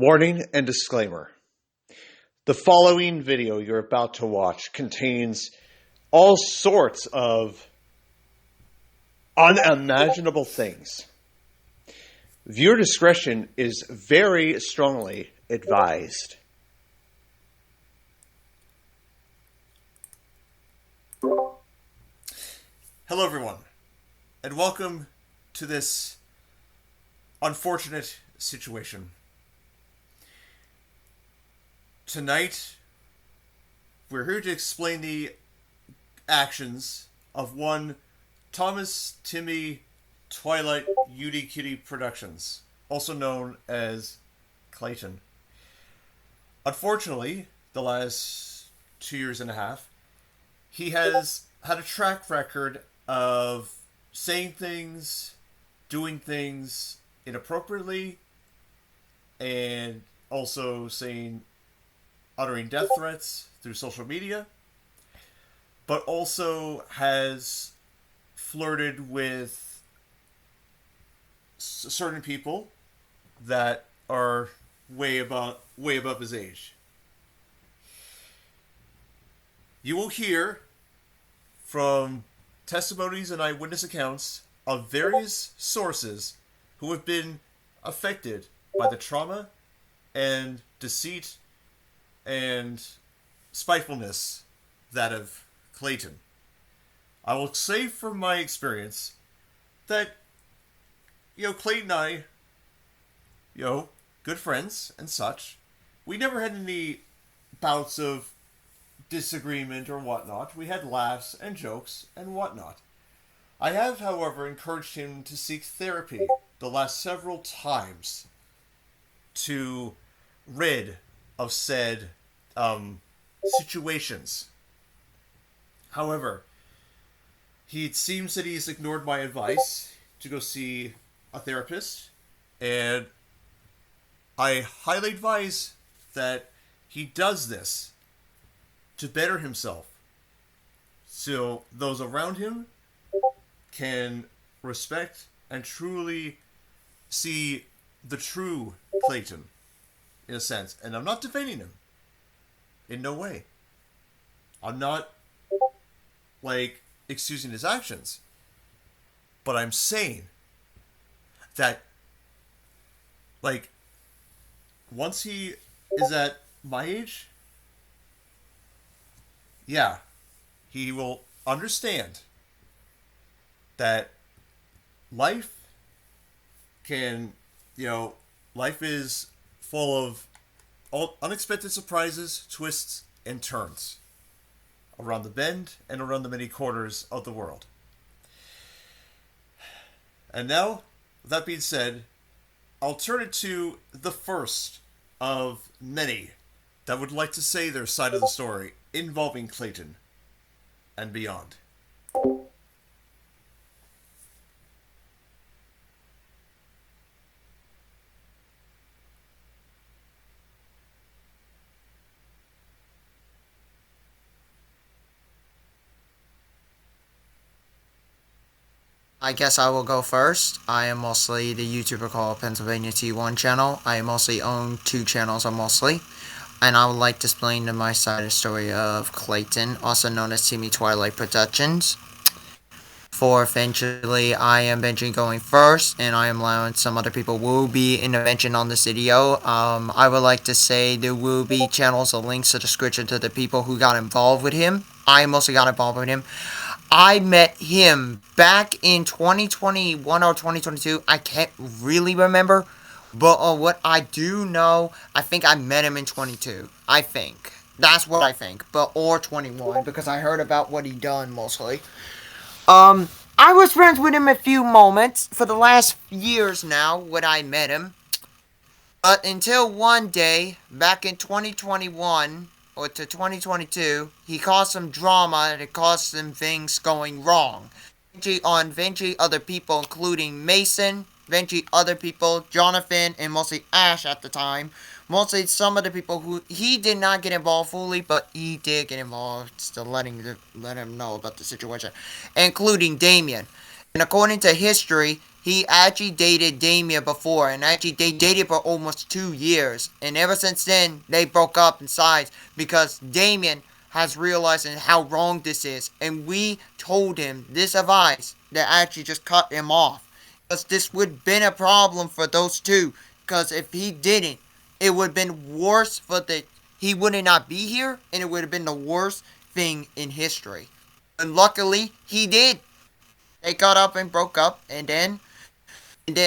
Warning and disclaimer. The following video you're about to watch contains all sorts of unimaginable things. Viewer discretion is very strongly advised. Hello everyone, and welcome to this unfortunate situation. Tonight, we're here to explain the actions of one Timmy, Twilight Productions, also known as Clayton. Unfortunately, the last 2 years and a half, he has had a track record of saying things, doing things inappropriately, and also uttering death threats through social media, but also has flirted with certain people that are way above his age. You will hear from testimonies and eyewitness accounts of various sources who have been affected by the trauma and deceit and spitefulness that of Clayton. I will say from my experience that, Clayton and I, good friends and such, we never had any bouts of disagreement or whatnot. We had laughs and jokes and whatnot. I have, however, encouraged him to seek therapy the last several times to rid of said situations. However, it seems that he's ignored my advice to go see a therapist, and I highly advise that he does this to better himself, so those around him can respect and truly see the true Clayton, in a sense. And I'm not defending him. In no way. I'm not, excusing his actions. But I'm saying that, once he is at my age, yeah, he will understand that life is full of unexpected surprises, twists, and turns around the bend and around the many corners of the world. And now, with that being said, I'll turn it to the first of many that would like to say their side of the story involving Clayton and beyond. I guess I will go first. I am mostly the YouTuber called Pennsylvania T1 channel. I mostly own two channels, and I would like to explain my side of the story of Clayton, also known as Timmy Twilight Productions. I am eventually going first, and I am allowing some other people will be intervention on this video. I would like to say there will be channels or links to the description to the people who got involved with him. I mostly got involved with him. I met him back in 2021 or 2022. I can't really remember. But what I do know, I think I met him in 22. I think. That's what I think. Or 21, because I heard about what he done mostly. I was friends with him a few moments for the last years now when I met him. But until one day, back in 2021 or to 2022, he caused some drama and it caused some things going wrong. Eventually other people, including Mason, eventually other people, Jonathan, and mostly Ash at the time. Mostly some of the people who he did not get involved fully, but he did get involved, still let him know about the situation, including Damien. And according to history, he actually dated Damien before, and actually they dated for almost 2 years. And ever since then, they broke up in sides because Damien has realized how wrong this is. And we told him this advice that actually just cut him off. Because this would have been a problem for those two. Because if he didn't, it would have been worse for the... He would not be here, and it would have been the worst thing in history. And luckily, he did. They got up and broke up, and then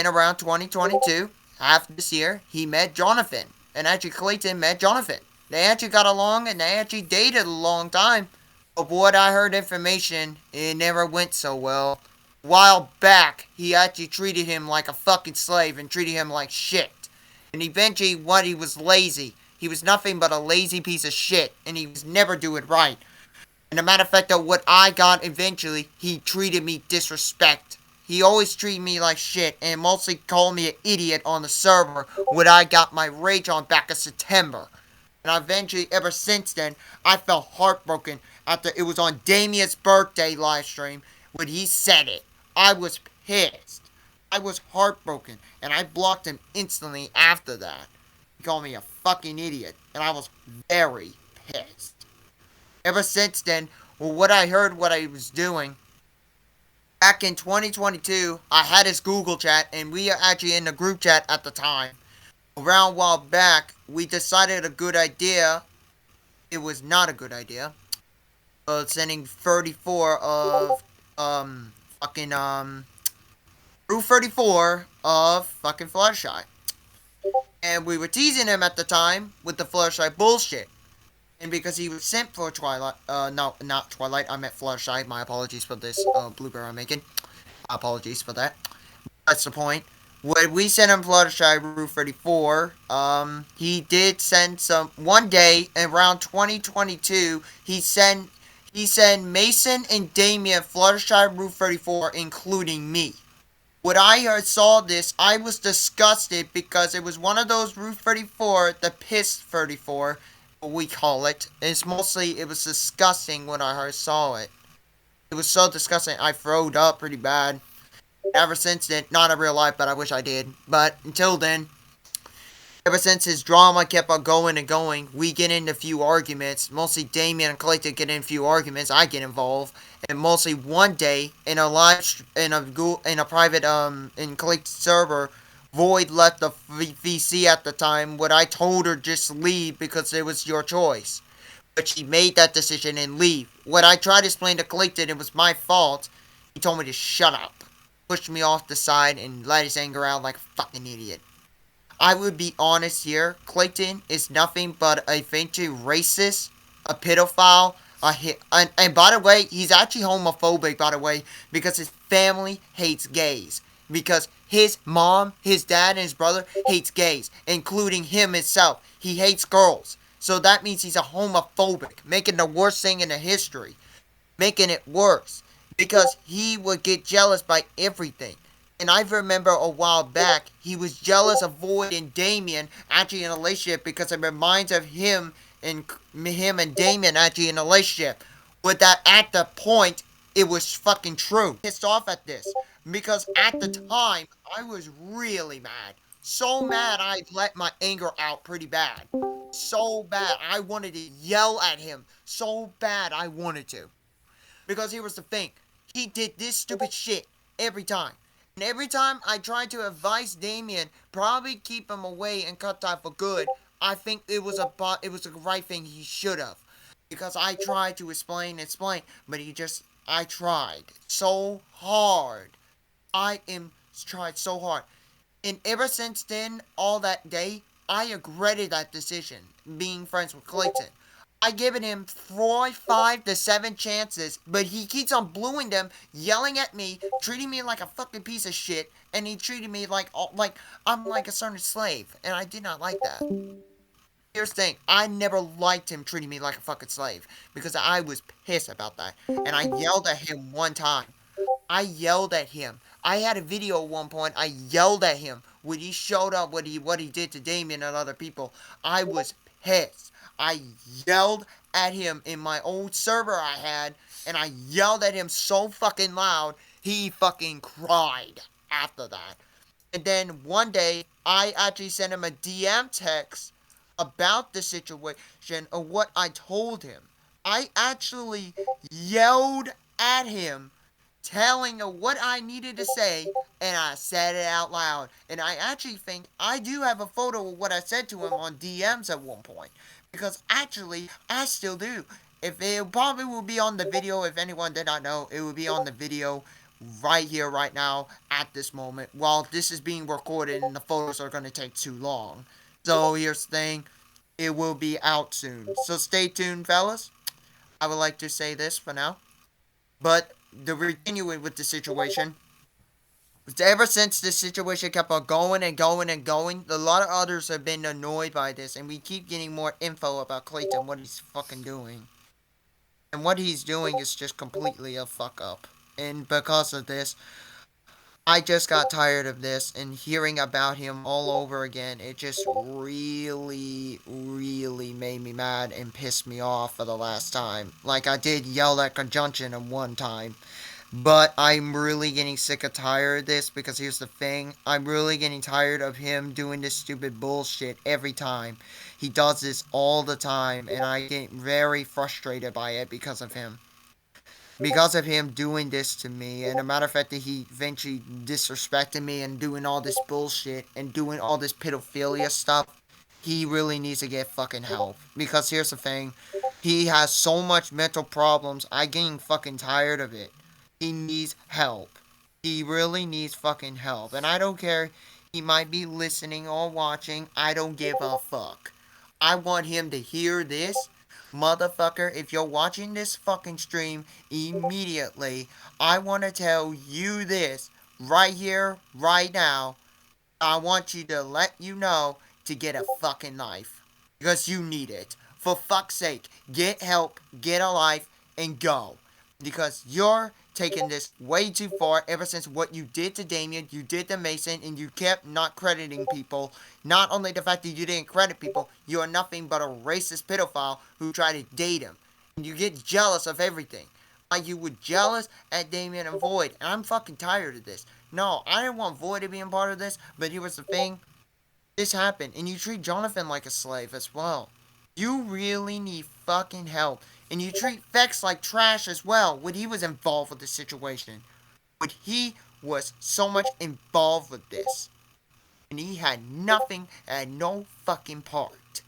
around 2022, half this year, he met Jonathan. And actually Clayton met Jonathan. They actually got along and they actually dated a long time. But what I heard information, it never went so well. A while back, he actually treated him like a fucking slave and treated him like shit. And eventually, he was lazy. He was nothing but a lazy piece of shit. And he was never doing right. And a matter of fact, what I got eventually, he treated me disrespect. He always treated me like shit and mostly called me an idiot on the server when I got my rage on back in September. And eventually, ever since then, I felt heartbroken after it was on Damien's birthday live stream when he said it. I was pissed. I was heartbroken and I blocked him instantly after that. He called me a fucking idiot and I was very pissed. Ever since then, what I heard what I was doing, back in 2022, I had his Google chat, and we are actually in the group chat at the time. Around a while back, we decided a good idea. It was not a good idea. Sending 34 of, Rule 34 of fucking Fluttershy. And we were teasing him at the time with the Fluttershy bullshit. And because he was sent for Twilight, no, not Twilight, I meant Fluttershy. My apologies for this blooper I'm making. Apologies for that. That's the point. When we sent him Fluttershy Route 34, he did send some, one day around 2022, he sent Mason and Damien Fluttershy Route 34, including me. When I saw this, I was disgusted because it was one of those Route 34, the piss 34, we call it. It's mostly, it was disgusting when I saw it. It was so disgusting, I throwed up pretty bad. Ever since then, not in real life, but I wish I did. But until then, ever since his drama kept on going and going, we get into a few arguments. Mostly Damien and Clayton get in a few arguments. I get involved, and mostly one day in a private in Clayton's server, Void left the VC at the time. What I told her just leave because it was your choice, but she made that decision and leave. What I tried to explain to Clayton, it was my fault. He told me to shut up. Pushed me off the side and let his anger out like a fucking idiot. I would be honest here, Clayton is nothing but a eventually racist, a pedophile, and by the way, he's actually homophobic, by the way, because his family hates gays. Because his mom, his dad, and his brother hates gays, including him himself. He hates girls. So that means he's a homophobic, making the worst thing in the history. Making it worse. Because he would get jealous by everything. And I remember a while back, he was jealous of Void and Damien actually in a relationship because it reminds of him and Damien actually in a relationship. But that at the point, it was fucking true. Pissed off at this. Because at the time, I was really mad. So mad I let my anger out pretty bad. So bad I wanted to yell at him. So bad I wanted to. Because here was the thing. He did this stupid shit every time. And every time I tried to advise Damien, probably keep him away and cut time for good, I think it was the right thing he should have. Because I tried to explain, but I tried so hard. Tried so hard. And ever since then, all that day, I regretted that decision, being friends with Clayton. I given him 4, 5 to 7 chances, but he keeps on blowing them, yelling at me, treating me like a fucking piece of shit, and he treated me like I'm like a certain slave, and I did not like that. Here's the thing, I never liked him treating me like a fucking slave, because I was pissed about that, and I yelled at him one time. I yelled at him. I had a video at one point, I yelled at him, when he showed up what he did to Damien and other people. I was pissed. I yelled at him in my old server I had, and I yelled at him so fucking loud, he fucking cried after that. And then one day, I actually sent him a DM text about the situation of what I told him. I actually yelled at him, telling him what I needed to say, and I said it out loud. And I actually think I do have a photo of what I said to him on DMs at one point. Because actually, I still do. If it probably will be on the video, if anyone did not know, it will be on the video right here, right now, at this moment, while this is being recorded and the photos are going to take too long. So here's the thing, it will be out soon. So stay tuned, fellas. I would like to say this for now. But to continue with the situation, ever since this situation kept on going and going and going, a lot of others have been annoyed by this, and we keep getting more info about Clayton, what he's fucking doing. And what he's doing is just completely a fuck up. And because of this, I just got tired of this, and hearing about him all over again, it just really, really made me mad and pissed me off for the last time. Like, I did yell at Conjunction at one time, but I'm really getting sick of tired of this, because here's the thing, I'm really getting tired of him doing this stupid bullshit every time. He does this all the time, and I get very frustrated by it because of him. Because of him doing this to me, and a matter of fact that he eventually disrespected me and doing all this bullshit and doing all this pedophilia stuff, he really needs to get fucking help. Because here's the thing, he has so much mental problems, I'm getting fucking tired of it. He needs help. He really needs fucking help. And I don't care, he might be listening or watching, I don't give a fuck. I want him to hear this. Motherfucker, if you're watching this fucking stream immediately, I want to tell you this right here, right now. I want you to let you know to get a fucking life. Because you need it. For fuck's sake, get help, get a life, and go. Because you're taking this way too far ever since what you did to Damien, you did to Mason, and you kept not crediting people. Not only the fact that you didn't credit people, you are nothing but a racist pedophile who tried to date him. And you get jealous of everything. Like you were jealous at Damien and Void, and I'm fucking tired of this. No, I didn't want Void to be a part of this, but here was the thing. This happened, and you treat Jonathan like a slave as well. You really need fucking help. And you treat Vex like trash as well when he was involved with the situation. But he was so much involved with this. And he had nothing and no fucking part.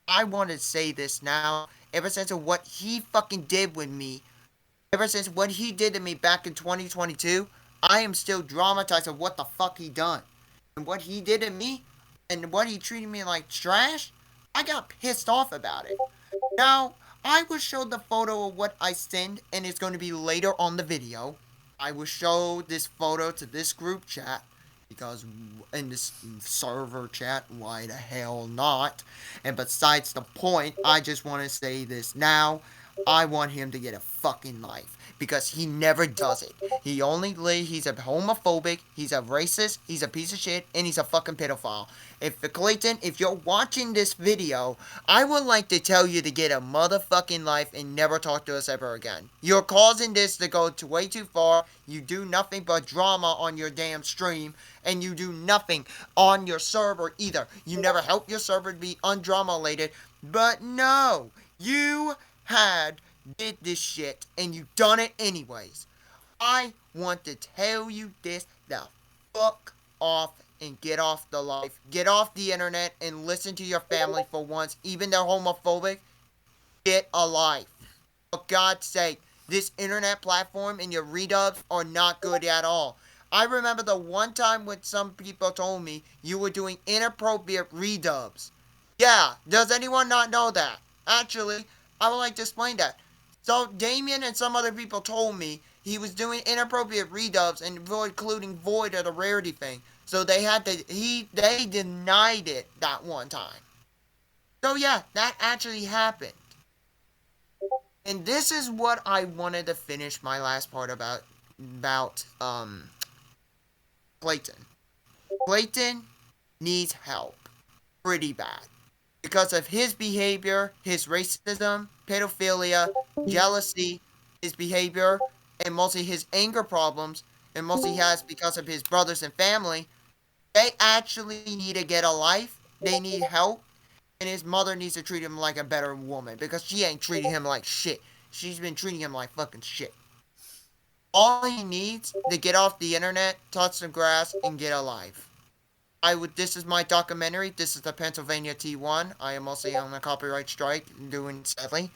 I want to say this now. Ever since what he fucking did with me. Ever since what he did to me back in 2022. I am still dramatized of what the fuck he done. And what he did to me. And what he treated me like trash. I got pissed off about it. Now, I will show the photo of what I send, and it's going to be later on the video. I will show this photo to this group chat, because in this server chat, why the hell not? And besides the point, I just want to say this now. I want him to get a fucking life. Because he never does it. He's a homophobic, he's a racist, he's a piece of shit, and he's a fucking pedophile. Clayton, if you're watching this video, I would like to tell you to get a motherfucking life and never talk to us ever again. You're causing this to go way too far. You do nothing but drama on your damn stream, and you do nothing on your server either. You never help your server to be undrama-related, but no, you did this shit, and you done it anyways. I want to tell you this, the fuck off and get off the life. Get off the internet and listen to your family for once, even they're homophobic. Get a life. For God's sake, this internet platform and your redubs are not good at all. I remember the one time when some people told me you were doing inappropriate redubs. Yeah, does anyone not know that? Actually, I would like to explain that. So, Damien and some other people told me he was doing inappropriate redubs, and including Void of the rarity thing. So they denied it that one time. So yeah, that actually happened. And this is what I wanted to finish my last part about Clayton. Clayton needs help. Pretty bad. Because of his behavior, his racism, pedophilia, jealousy, his behavior, and mostly his anger problems, and mostly he has because of his brothers and family, they actually need to get a life. They need help, and his mother needs to treat him like a better woman because she ain't treating him like shit. She's been treating him like fucking shit. All he needs to get off the internet, touch some grass, and get a life. This is my documentary. This is the Pennsylvania T1. I am also on a copyright strike, doing sadly.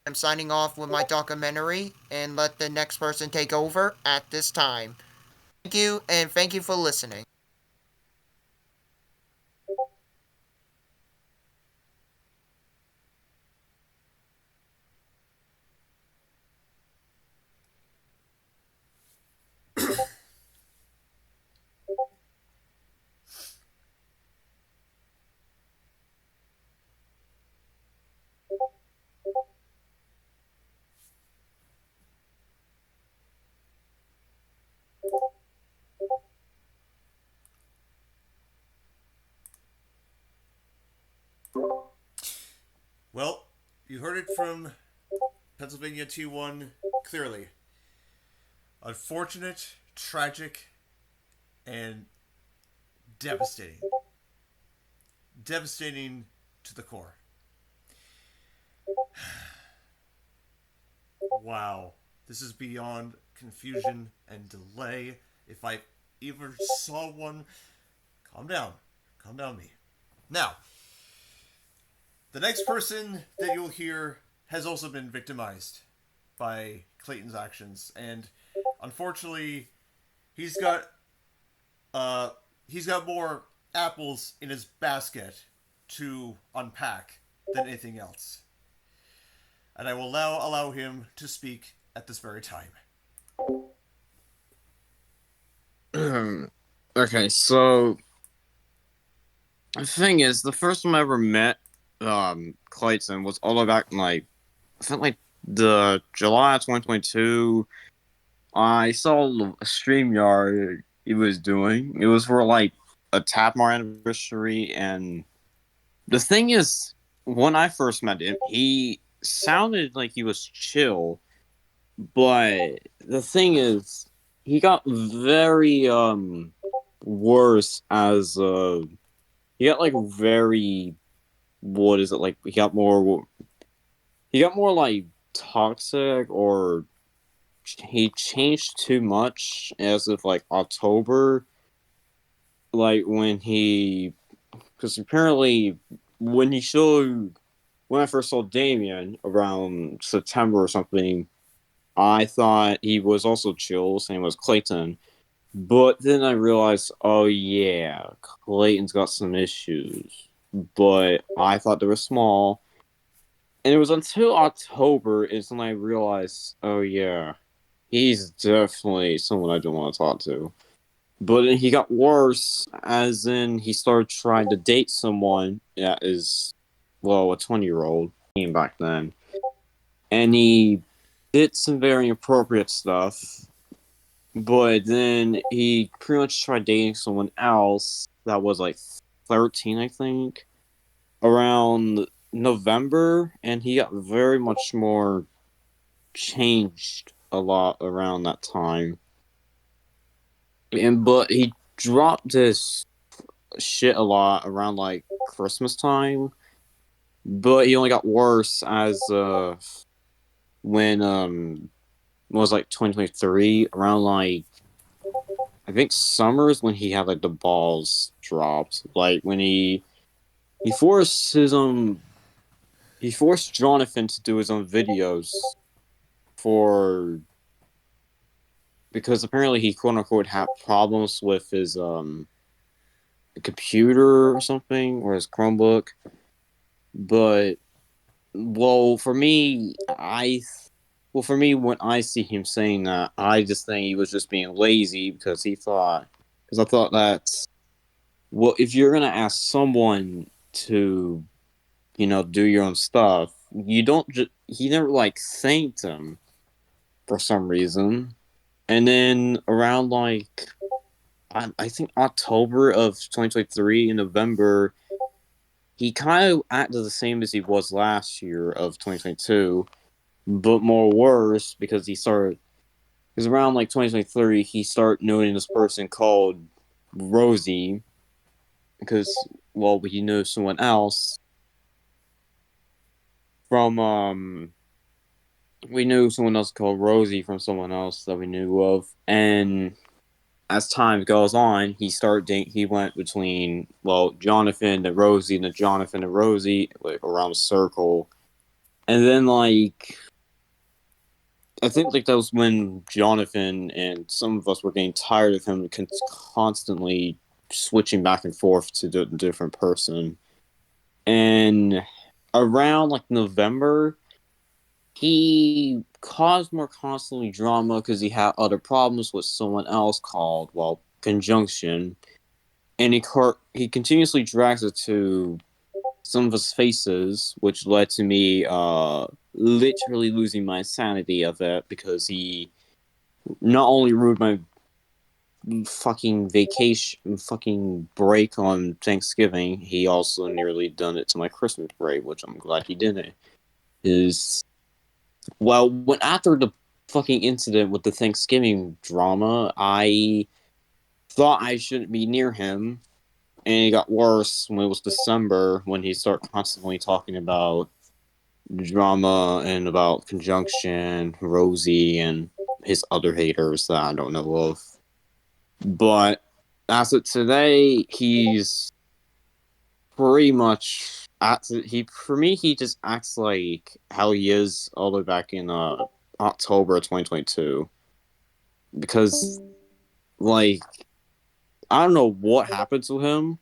I'm signing off with my documentary and let the next person take over at this time. Thank you, and thank you for listening. Well, you heard it from Pennsylvania T1 clearly. Unfortunate, tragic, and devastating. Devastating to the core. Wow. This is beyond confusion and delay. If I ever saw one, calm down. Calm down, me. Now, the next person that you'll hear has also been victimized by Clayton's actions, and unfortunately, he's got more apples in his basket to unpack than anything else. And I will now allow him to speak at this very time. Okay, so the thing is, the first time I ever met Clayton was all about like I think like the July 2022. I saw a StreamYard he was doing. It was for like a Tapmar anniversary, and the thing is, when I first met him, he sounded like he was chill, but the thing is, he got very worse as he got like very what is it like he got more like toxic, or he changed too much as of like October, like when he because apparently when he showed when I first saw Damien around September or something, I thought he was also chill, same as Clayton. But then I realized, oh yeah, Clayton's got some issues. But I thought they were small. And it was until October is when I realized, oh yeah, he's definitely someone I don't want to talk to. But then he got worse, as in he started trying to date someone that is, well, a 20-year-old back then. And he did some very inappropriate stuff. But then he pretty much tried dating someone else that was like 13, I think, around November, and he got very much more changed a lot around that time. But he dropped his shit a lot around like Christmas time. But he only got worse as when it was like 2023 around like I think summers when he had like the balls dropped, like when he forced he forced Jonathan to do his own videos for because apparently he quote unquote had problems with his computer or something, or his Chromebook. But well, for me, when I see him saying that, I just think he was just being lazy because I thought that, well, if you're gonna ask someone to, do your own stuff, you don't he never like thanked him for some reason. And then around like, I think October of 2023 in November, he kind of acted the same as he was last year of 2022, but more worse because because around like 2023, he started knowing this person called Rosie, because well, he knew someone else from we knew someone else called Rosie from someone else that we knew of, and as time goes on, he went between Jonathan to Rosie and Jonathan to Rosie, like around a circle, and then like I think like that was when Jonathan and some of us were getting tired of him constantly switching back and forth to a different person, and around like November, he caused more constantly drama because he had other problems with someone else called Conjunction, and he continuously drags it to some of his faces, which led to me literally losing my sanity of it because he not only ruined my fucking vacation, fucking break on Thanksgiving, he also nearly done it to my Christmas break, which I'm glad he didn't. When after the fucking incident with the Thanksgiving drama, I thought I shouldn't be near him, and it got worse when it was December, when he started constantly talking about drama and about Conjunction, Rosie, and his other haters that I don't know of. But as of today, he's pretty much for me he just acts like how he is all the way back in October 2022, because like I don't know what happened to him,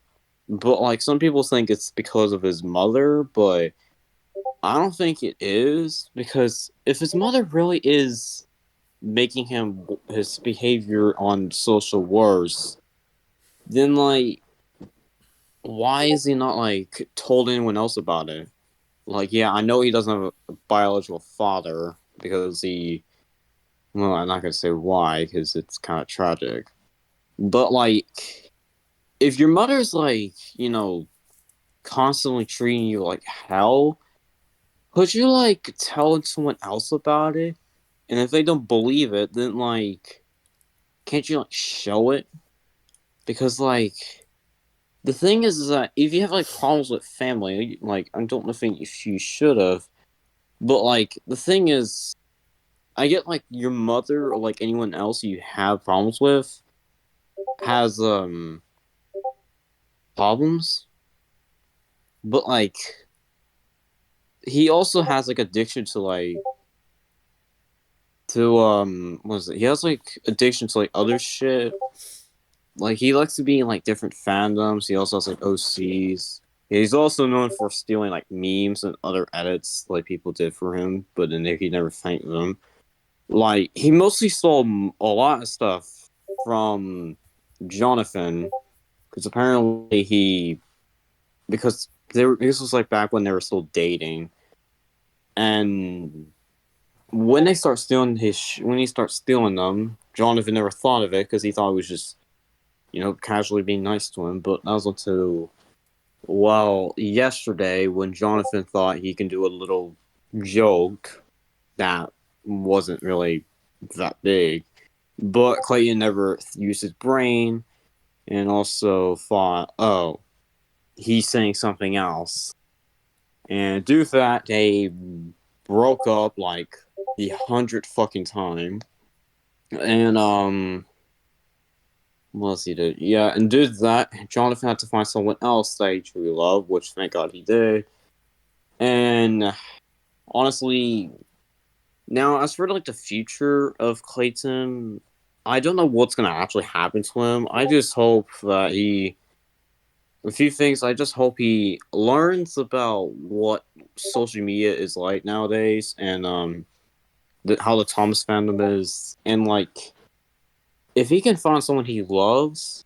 but like some people think it's because of his mother, but I don't think it is, because if his mother really is making his behavior on social worse, then like why is he not like told anyone else about it? Like, yeah, I know he doesn't have a biological father because well, I'm not gonna say why because it's kind of tragic, but like if your mother's like, constantly treating you like hell, could you like tell someone else about it? And if they don't believe it, then like can't you like show it? Because like the thing is that if you have like problems with family, like I don't think if you should have, but like the thing is, I get like your mother or like anyone else you have problems with has problems, but like he also has like addiction to what is it? He has like addiction to like other shit. Like he likes to be in like different fandoms. He also has like OCs. He's also known for stealing like memes and other edits like people did for him, but then he never thanked them. Like he mostly stole a lot of stuff from Jonathan, because apparently this was like back when they were still dating, and when when he starts stealing them, Jonathan never thought of it because he thought it was just casually being nice to him. But that was until yesterday when Jonathan thought he can do a little joke that wasn't really that big, but Clayton never used his brain and also thought, oh, he's saying something else. And due to that, they broke up like the 100th fucking time. And what else he did? Yeah, and due to that, Jonathan had to find someone else that he truly loved, which thank God he did. And honestly, now as for like the future of Clayton, I don't know what's gonna actually happen to him. I just hope that a few things. I just hope he learns about what social media is like nowadays, and how the Thomas fandom is, and like if he can find someone he loves,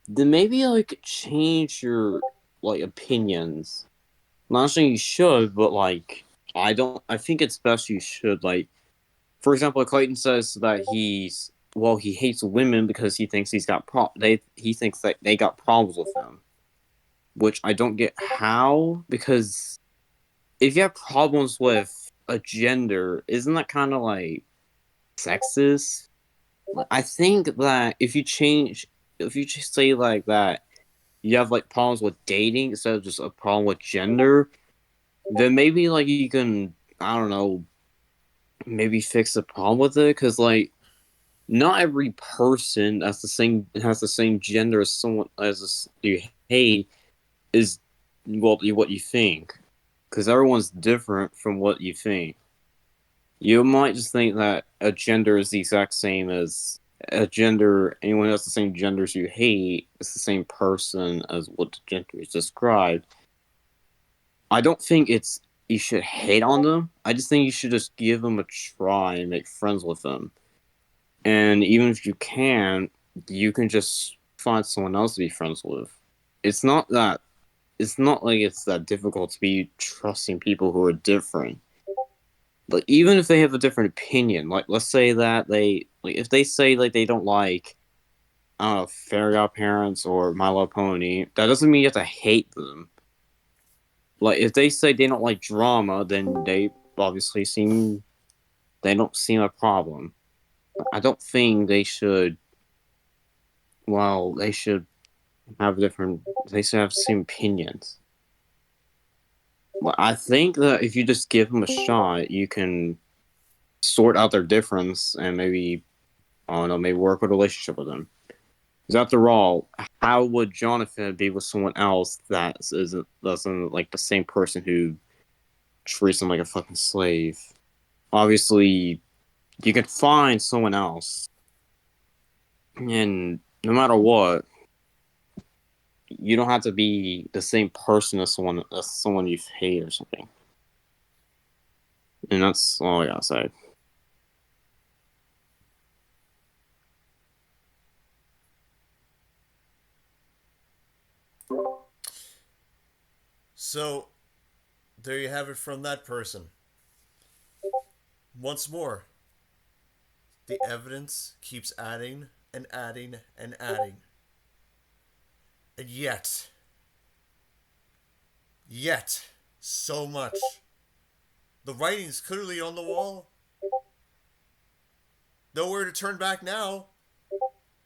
then maybe like change your like opinions. I'm not saying you should, but like I don't. I think it's best you should. Like, for example, Clayton says that he hates women because he thinks he thinks that they got problems with him, which I don't get how, because if you have problems with a gender, isn't that kind of like sexist? I think that if you just say like that, you have like problems with dating instead of just a problem with gender, then maybe like you can, I don't know, maybe fix the problem with it. Because like not every person that's the same has the same gender as someone you hate is what you think. Because everyone's different from what you think. You might just think that a gender is the exact same as a gender. Anyone who has the same genders you hate is the same person as what the gender is described. I don't think it's you should hate on them. I just think you should just give them a try and make friends with them. And even if you can, you can just find someone else to be friends with. It's not that. It's not like it's that difficult to be trusting people who are different. Like even if they have a different opinion, like let's say that they like if they say like they don't like I don't know Fairy Godparents or My Little Pony, that doesn't mean you have to hate them. Like if they say they don't like drama, then they obviously seem they don't seem a problem. I don't think they should. Well, they should have different. They should have the same opinions. But I think that if you just give them a shot, you can sort out their difference and maybe I don't know, maybe work with a relationship with them. Because after all, how would Jonathan be with someone else that isn't doesn't like the same person who treats him like a fucking slave? Obviously, you can find someone else, and no matter what, you don't have to be the same person as someone you hate or something. And that's all I gotta say. So, there you have it from that person. Once more, the evidence keeps adding and adding and adding. And yet, so much. The writing's clearly on the wall. Nowhere to turn back now.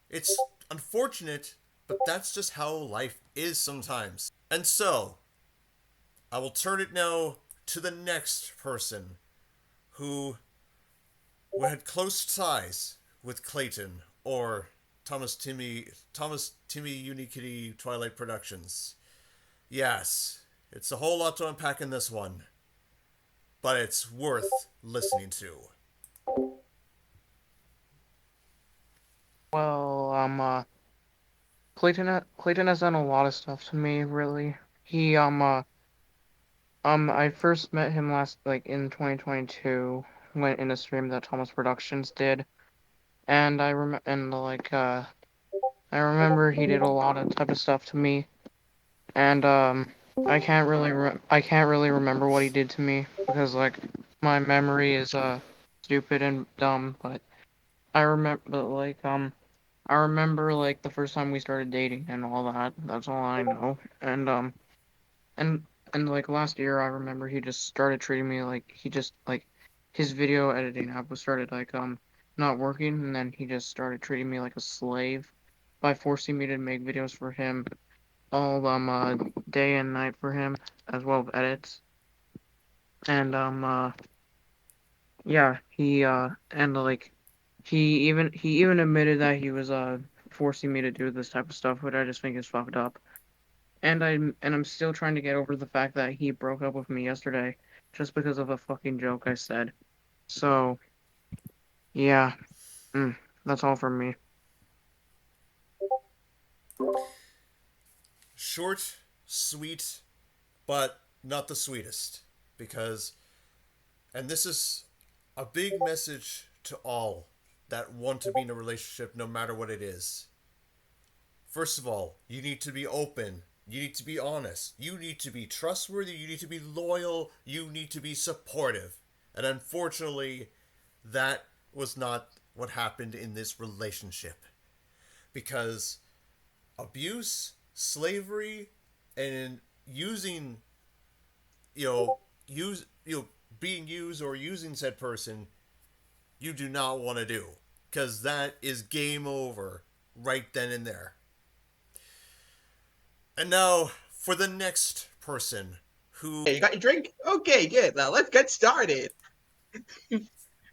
It's unfortunate, but that's just how life is sometimes. And so, I will turn it now to the next person who had close ties with Clayton or Thomas Timmy Unikitty Twilight Productions. Yes, it's a whole lot to unpack in this one, but it's worth listening to. Well, Clayton has done a lot of stuff to me, really. I first met him like, in 2022, when in a stream that Thomas Productions did, and I remember he did a lot of type of stuff to me, and, I can't really remember what he did to me, because, like, my memory is, stupid and dumb, but I remember, like, the first time we started dating and all that. That's all I know. And, like, last year, I remember he just started treating me like, his video editing app was started, like, not working, and then he just started treating me like a slave by forcing me to make videos for him all, day and night for him, as well as edits. And, yeah, he even admitted that he was forcing me to do this type of stuff, which I just think is fucked up. And I'm still trying to get over the fact that he broke up with me yesterday just because of a fucking joke I said. So yeah, that's all from me. Short, sweet, but not the sweetest. Because, and this is a big message to all that want to be in a relationship no matter what it is. First of all, you need to be open. You need to be honest. You need to be trustworthy. You need to be loyal. You need to be supportive. And unfortunately, that was not what happened in this relationship. Because abuse, slavery, and using, you know, use, being used or using said person, you do not want to do. because that is game over right then and there. And now for the next person who. Hey, you got your drink? Okay, good. Now let's get started.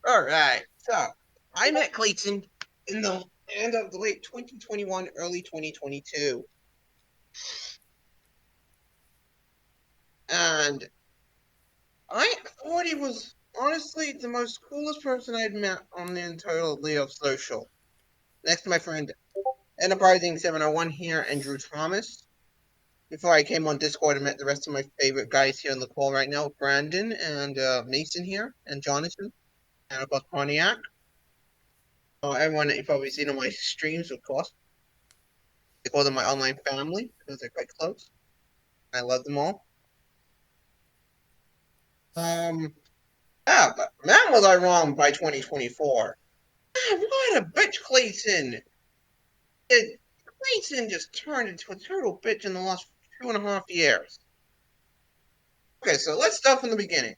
All right. So I met Clayton in the end of the late 2021, early 2022, and I thought he was honestly the most coolest person I'd met on the entirety of social. Next to my friend Enterprising 701 here, Andrew Thomas. Before I came on Discord and met the rest of my favorite guys here in the call right now, Brandon and Mason here, and Jonathan, and of course Pontiac. Everyone that you've probably seen on my streams, of course. I call them my online family because they're quite close. I love them all. Yeah, but man, was I wrong by 2024. Man, what a bitch Clayton! Clayton just turned into a total bitch in the last 2.5 years. Okay, so let's start from the beginning.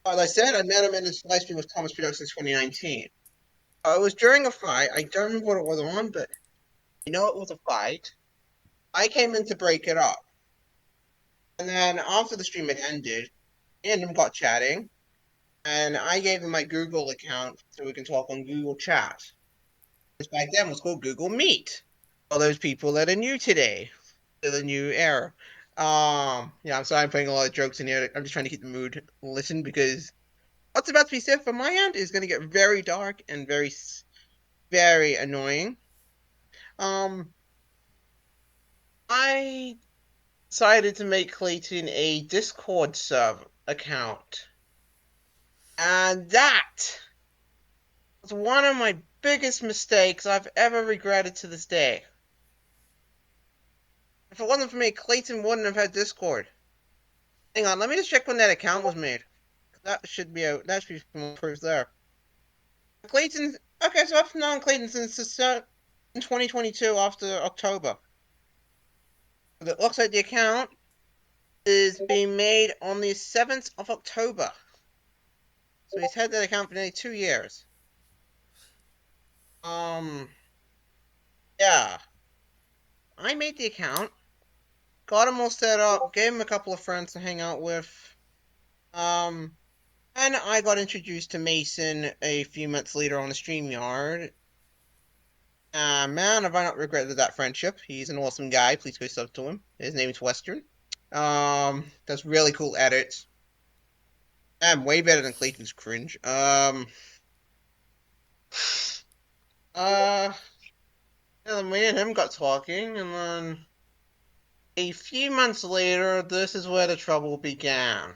As I said, I met him in his live stream with Thomas Productions 2019. It was during a fight. I don't remember what it was on, but I know it was a fight. I came in to break it up. And then after the stream had ended, me and him got chatting. And I gave him my Google account so we can talk on Google Chat. Which back then was called Google Meet. For those people that are new today, to the new era. Yeah, I'm sorry I'm putting a lot of jokes in here. I'm just trying to keep the mood listen because what's about to be said from my end is going to get very dark and very, very annoying. I decided to make Clayton a Discord sub account. And that was one of my biggest mistakes I've ever regretted to this day. If it wasn't for me, Clayton wouldn't have had Discord. Hang on, let me just check when that account was made. That should be out. That should be some proof there. Clayton. Okay, so I've known Clayton since in 2022 after October. It looks like the account is being made on the 7th of October. So he's had that account for nearly 2 years. Yeah. I made the account, got him all set up, gave him a couple of friends to hang out with. And I got introduced to Mason a few months later on the StreamYard. Man, have I not regretted that friendship. He's an awesome guy. Please go sub to him. His name is Western. Does really cool edits. I'm way better than Clayton's cringe. And then me and him got talking, and then a few months later, this is where the trouble began.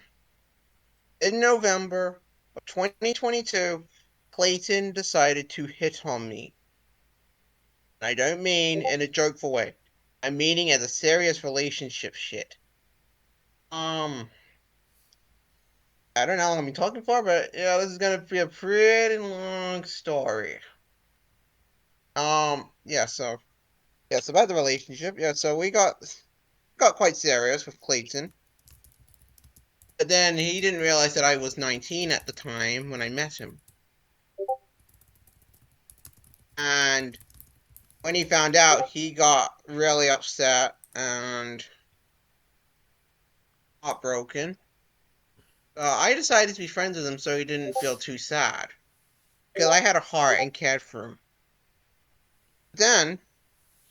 In November of 2022, Clayton decided to hit on me. I don't mean in a jokeful way. I'm meaning as a serious relationship shit. I don't know how long I've been talking for, but yeah, this is gonna be a pretty long story. So about the relationship. Yeah, so we got quite serious with Clayton. But then he didn't realize that I was 19 at the time when I met him. And when he found out, he got really upset and heartbroken. I decided to be friends with him so he didn't feel too sad. Because I had a heart and cared for him. Then,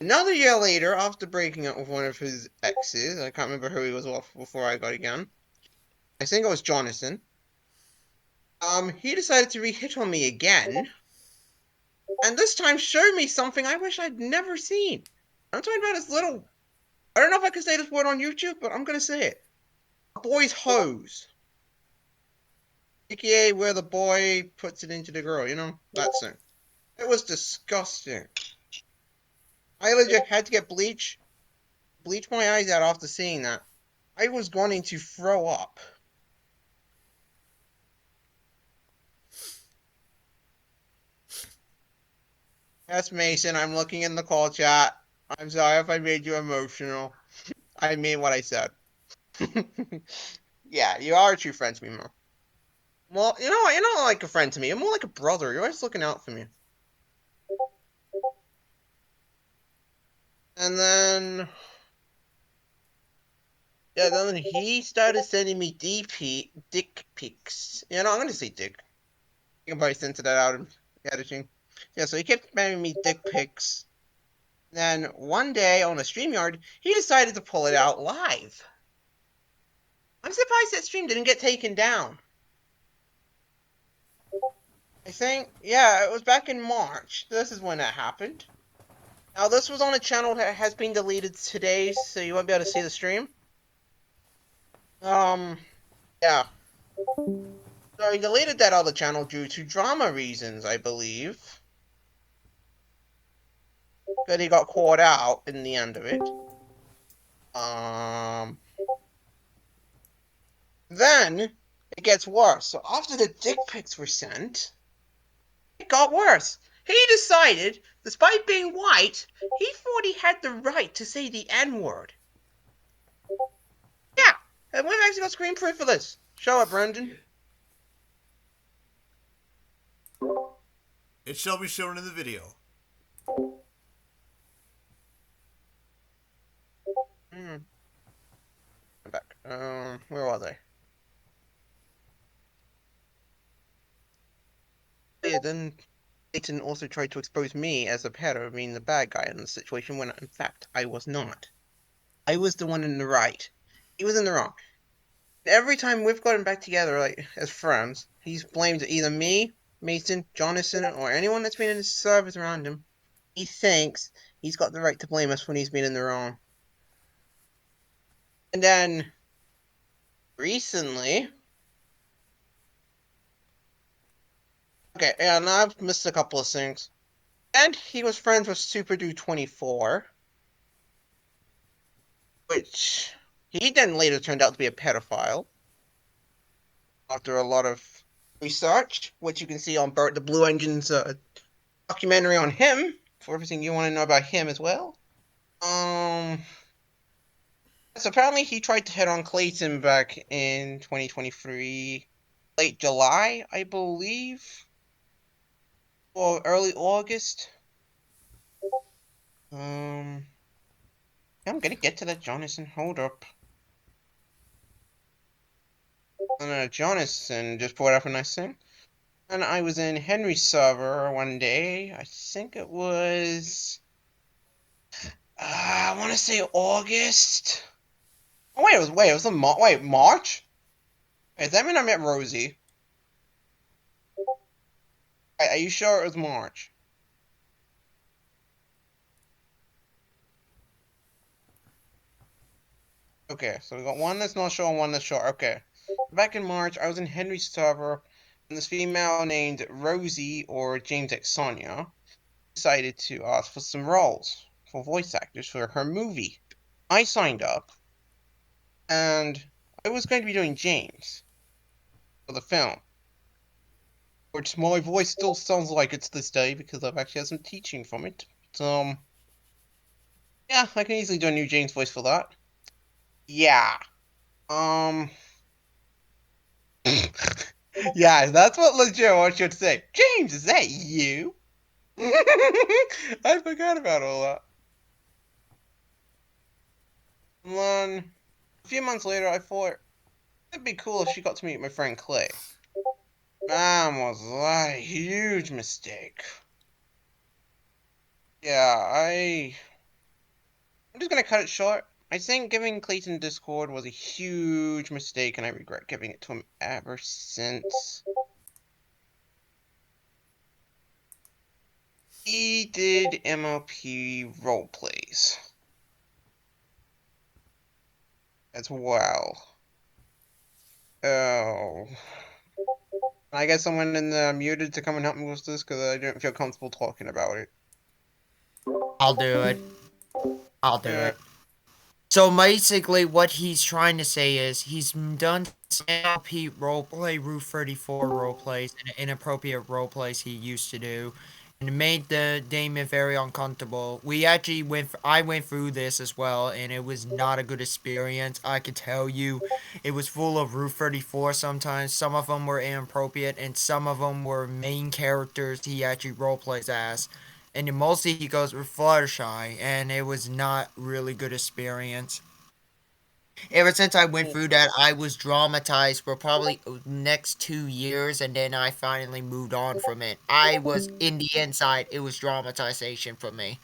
another year later, after breaking up with one of his exes, I can't remember who he was with before I got again. I think it was Jonathan. He decided to re-hit on me again. And this time showed me something I wish I'd never seen. I'm talking about his little... I don't know if I can say this word on YouTube, but I'm gonna say it. A boy's hose. AKA where the boy puts it into the girl, you know? That thing. It was disgusting. I legit had to get bleach my eyes out after seeing that. I was going to throw up. Yes, Mason, I'm looking in the call chat. I'm sorry if I made you emotional. I mean what I said. Yeah, you are a true friend to me, Mo. Well, you're not like a friend to me. You're more like a brother. You're always looking out for me. And then, yeah, then he started sending me dick pics. Yeah, no, I'm gonna say dick. You can probably censor that out in editing. Yeah, so he kept sending me dick pics. Then one day on a StreamYard, he decided to pull it out live. I'm surprised that stream didn't get taken down. I think, yeah, it was back in March. This is when that happened. Now, this was on a channel that has been deleted today, so you won't be able to see the stream. Yeah. So he deleted that other channel due to drama reasons, I believe. But he got caught out in the end of it. Then it gets worse. So after the dick pics were sent, it got worse. He decided, despite being white, he thought he had the right to say the N-word. Yeah, and we've actually got screen proof for this. Show it, Brendan. It shall be shown in the video. I'm back. Where was I? Yeah, then Clayton also tried to expose me as a pedo, being the bad guy in the situation, when in fact I was not. I was the one in the right. He was in the wrong. Every time we've gotten back together, like as friends, he's blamed either me, Mason, Jonathan, or anyone that's been in his service around him. He thinks he's got the right to blame us when he's been in the wrong. And then recently, okay, yeah, now I've missed a couple of things. And he was friends with Super Dude 24, which he then later turned out to be a pedophile. After a lot of research, which you can see on Bert the Blue Engine's documentary on him, for everything you want to know about him as well. So apparently he tried to hit on Clayton back in 2023, late July, I believe, or early August. I'm gonna get to that, Jonathan. Hold up. Jonathan just brought up a nice thing. And I was in Henry's server one day. I think it was. I want to say August. Oh wait, it was March. Wait, does that mean I met Rosie? Are you sure it was March? Okay, so we got one that's not sure and one that's sure. Okay. Back in March, I was in Henry's server, and this female named Rosie, or James X Sonia, decided to ask for some roles for voice actors for her movie. I signed up, and I was going to be doing James for the film, which my voice still sounds like it's this day because I've actually had some teaching from it. But, yeah, I can easily do a new James voice for that. Yeah. Yeah, that's what legit wants you to say. James, is that you? I forgot about all that. And then, a few months later, I thought it'd be cool if she got to meet my friend Clay. Man, was that a huge mistake. Yeah, I'm just gonna cut it short. I think giving Clayton Discord was a huge mistake, and I regret giving it to him ever since. He did MLP roleplays as well. Oh. I get someone in the muted to come and help me with this because I don't feel comfortable talking about it. I'll do it. I'll do Yeah. it. So basically, what he's trying to say is he's done NLP roleplay, Roof 34 roleplays, and inappropriate roleplays he used to do, and it made the Damon very uncomfortable. I went through this as well, and it was not a good experience. I could tell you, it was full of Roof 34 sometimes. Some of them were inappropriate, and some of them were main characters he actually roleplays as. And then mostly he goes with Fluttershy, and it was not really good experience. Ever since I went through that, I was dramatized for probably next 2 years, and then I finally moved on from it. I was in the inside; it was dramatization for me.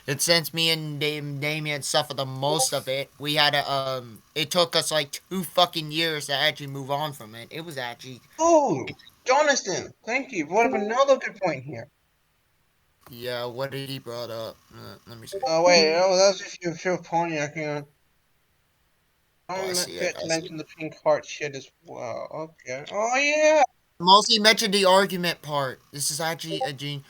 And since me and Damien suffered the most of it, we had to It took us like 2 fucking years to actually move on from it. It was actually Oh, Jonathan, thank you. You brought up another good point here. yeah. What did he brought up? Let me see. Oh, wait, that was just your Pontiac. Oh, I Don't see it. forget to I see it. mention the pink heart shit as well. Okay. Oh, yeah. Mostly mentioned the argument part. This is actually a gene.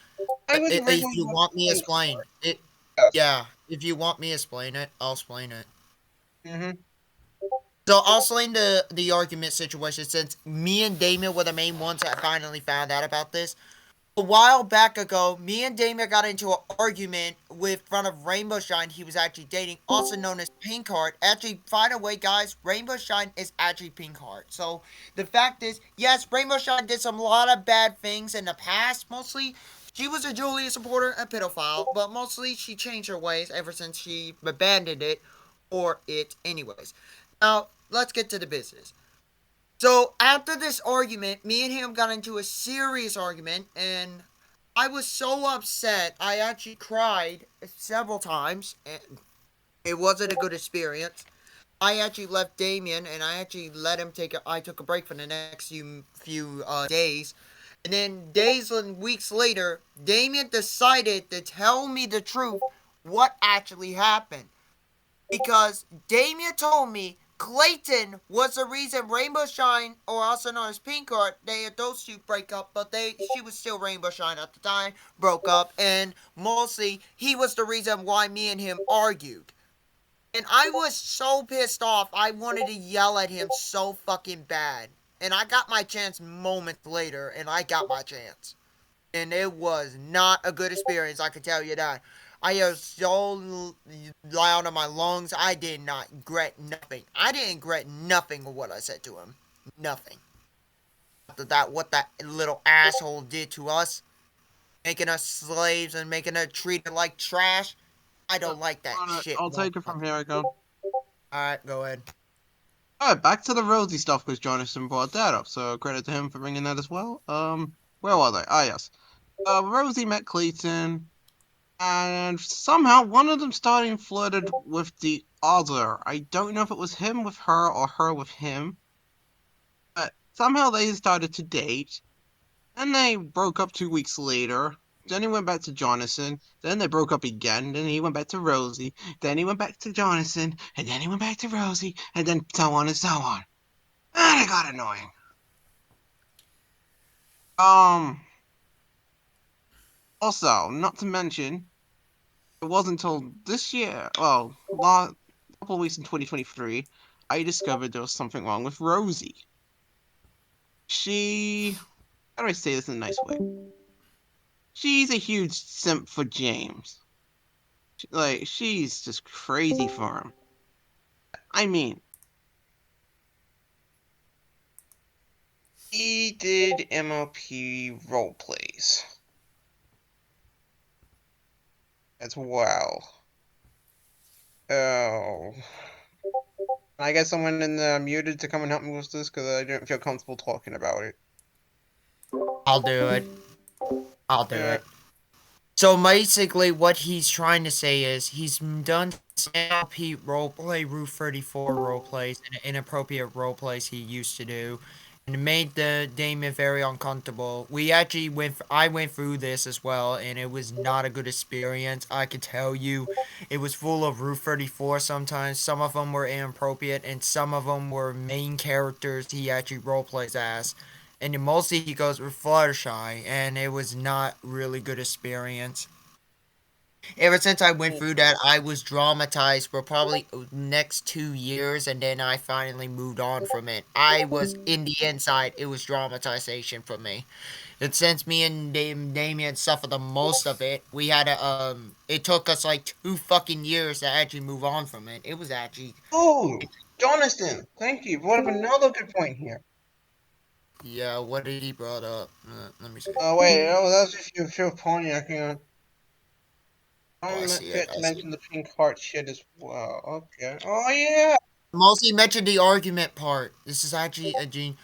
I was If originally you going to want me to pink explain heart. it, Yes. yeah. If you want me to explain it, I'll explain it. Mm-hmm. So I'll explain the argument situation since me and Damien were the main ones that finally found out about this. A while back ago, me and Damien got into an argument with front of Rainbow Shine he was actually dating, also known as Pink Heart. Actually, by the way, guys, Rainbow Shine is actually Pink Heart. So the fact is, yes, Rainbow Shine did some lot of bad things in the past. Mostly, she was a Julia supporter and pedophile, but mostly she changed her ways ever since she abandoned it, or it anyways. Now, let's get to the business. So after this argument, me and him got into a serious argument, and I was so upset. I actually cried several times, and it wasn't a good experience. I actually left Damien, and I actually let him take. I took a break for the next few days, and then days and weeks later, Damien decided to tell me the truth. What actually happened? Because Damien told me Clayton was the reason Rainbow Shine, or also known as Pink Heart, those two break up, but she was still Rainbow Shine at the time, broke up, and mostly he was the reason why me and him argued. And I was so pissed off, I wanted to yell at him so fucking bad. And I got my chance moments later, and I got my chance. And it was not a good experience, I can tell you that. I was so loud in my lungs, I did not regret nothing. I didn't regret nothing of what I said to him. Nothing. After that, what that little asshole did to us, making us slaves and making us treated like trash, I don't like that shit I'll one take it bit. from here again. Alright, go ahead. Alright, back to the Rosie stuff because Jonathan brought that up, so credit to him for bringing that as well. Where was I? Ah, yes. Rosie met Clayton, and somehow one of them started flirted with the other. I don't know if it was him with her or her with him, but somehow they started to date. And they broke up 2 weeks later. Then he went back to Jonathan. Then they broke up again. Then he went back to Rosie. Then he went back to Jonathan. And then he went back to Rosie. And then so on and so on. And it got annoying. Um. Also, not to mention, it wasn't until this year, well, last couple of weeks in 2023, I discovered there was something wrong with Rosie. How do I say this in a nice way? She's a huge simp for James. Like, she's just crazy for him. I mean, he did MLP roleplays as well. Oh. I get someone in the muted to come and help me with this because I don't feel comfortable talking about it. I'll do it. I'll do Yeah. it. So basically, what he's trying to say is he's done NLP roleplay, Roof 34 roleplays, and inappropriate roleplays he used to do, and it made the Damien very uncomfortable. I went through this as well, and it was not a good experience. I could tell you, it was full of Roof 34 sometimes. Some of them were inappropriate, and some of them were main characters he actually roleplays as. And then mostly he goes with Fluttershy, and it was not really good experience. Ever since I went through that, I was dramatized for probably next 2 years, and then I finally moved on from it. I was in the inside; it was dramatization for me. And since me and Damien suffered the most of it, we had to It took us like 2 fucking years to actually move on from it. It was actually Oh, Jonathan, thank you. You brought up another good point here. yeah. What did he brought up? Let me see. Oh, wait, that was just your Pontiac. Oh, I Don't see it. forget to I see. mention the pink heart shit as well. Okay. Oh yeah. Mostly mentioned the argument part. This is actually a gene.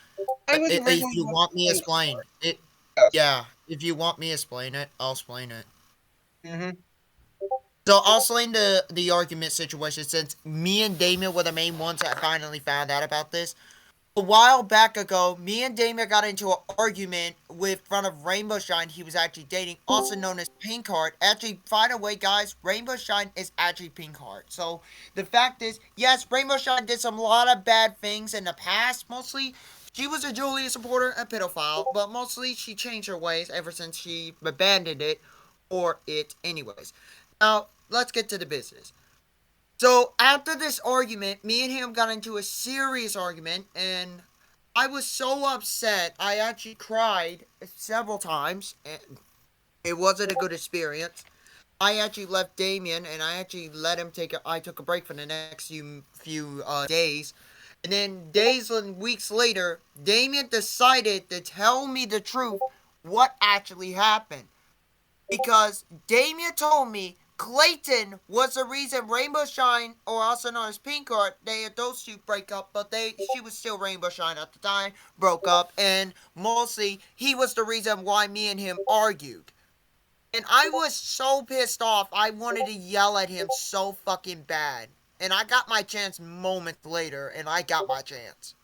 I was If originally you with want me to pink explain heart. it, Yes. yeah. If you want me to explain it, I'll explain it. Mm-hmm. So I'll explain the argument situation since me and Damien were the main ones that finally found out about this. A while back ago, me and Damien got into an argument with front of Rainbow Shine he was actually dating, also known as Pinkheart. Actually, by the way, guys, Rainbow Shine is actually Pinkheart. So the fact is, yes, Rainbow Shine did some lot of bad things in the past. Mostly, she was a Julia supporter, a pedophile, but mostly she changed her ways ever since she abandoned it, or it anyways. Now, let's get to the business. So after this argument, me and him got into a serious argument, and I was so upset. I actually cried several times, and it wasn't a good experience. I actually left Damien, and I actually let him take. I took a break for the next few days, and then days and weeks later, Damien decided to tell me the truth, what actually happened because Damien told me Clayton was the reason Rainbow Shine, or also known as Pink Heart, those two break up, but she was still Rainbow Shine at the time, broke up, and mostly he was the reason why me and him argued. And I was so pissed off, I wanted to yell at him so fucking bad. And I got my chance moments later, and I got my chance.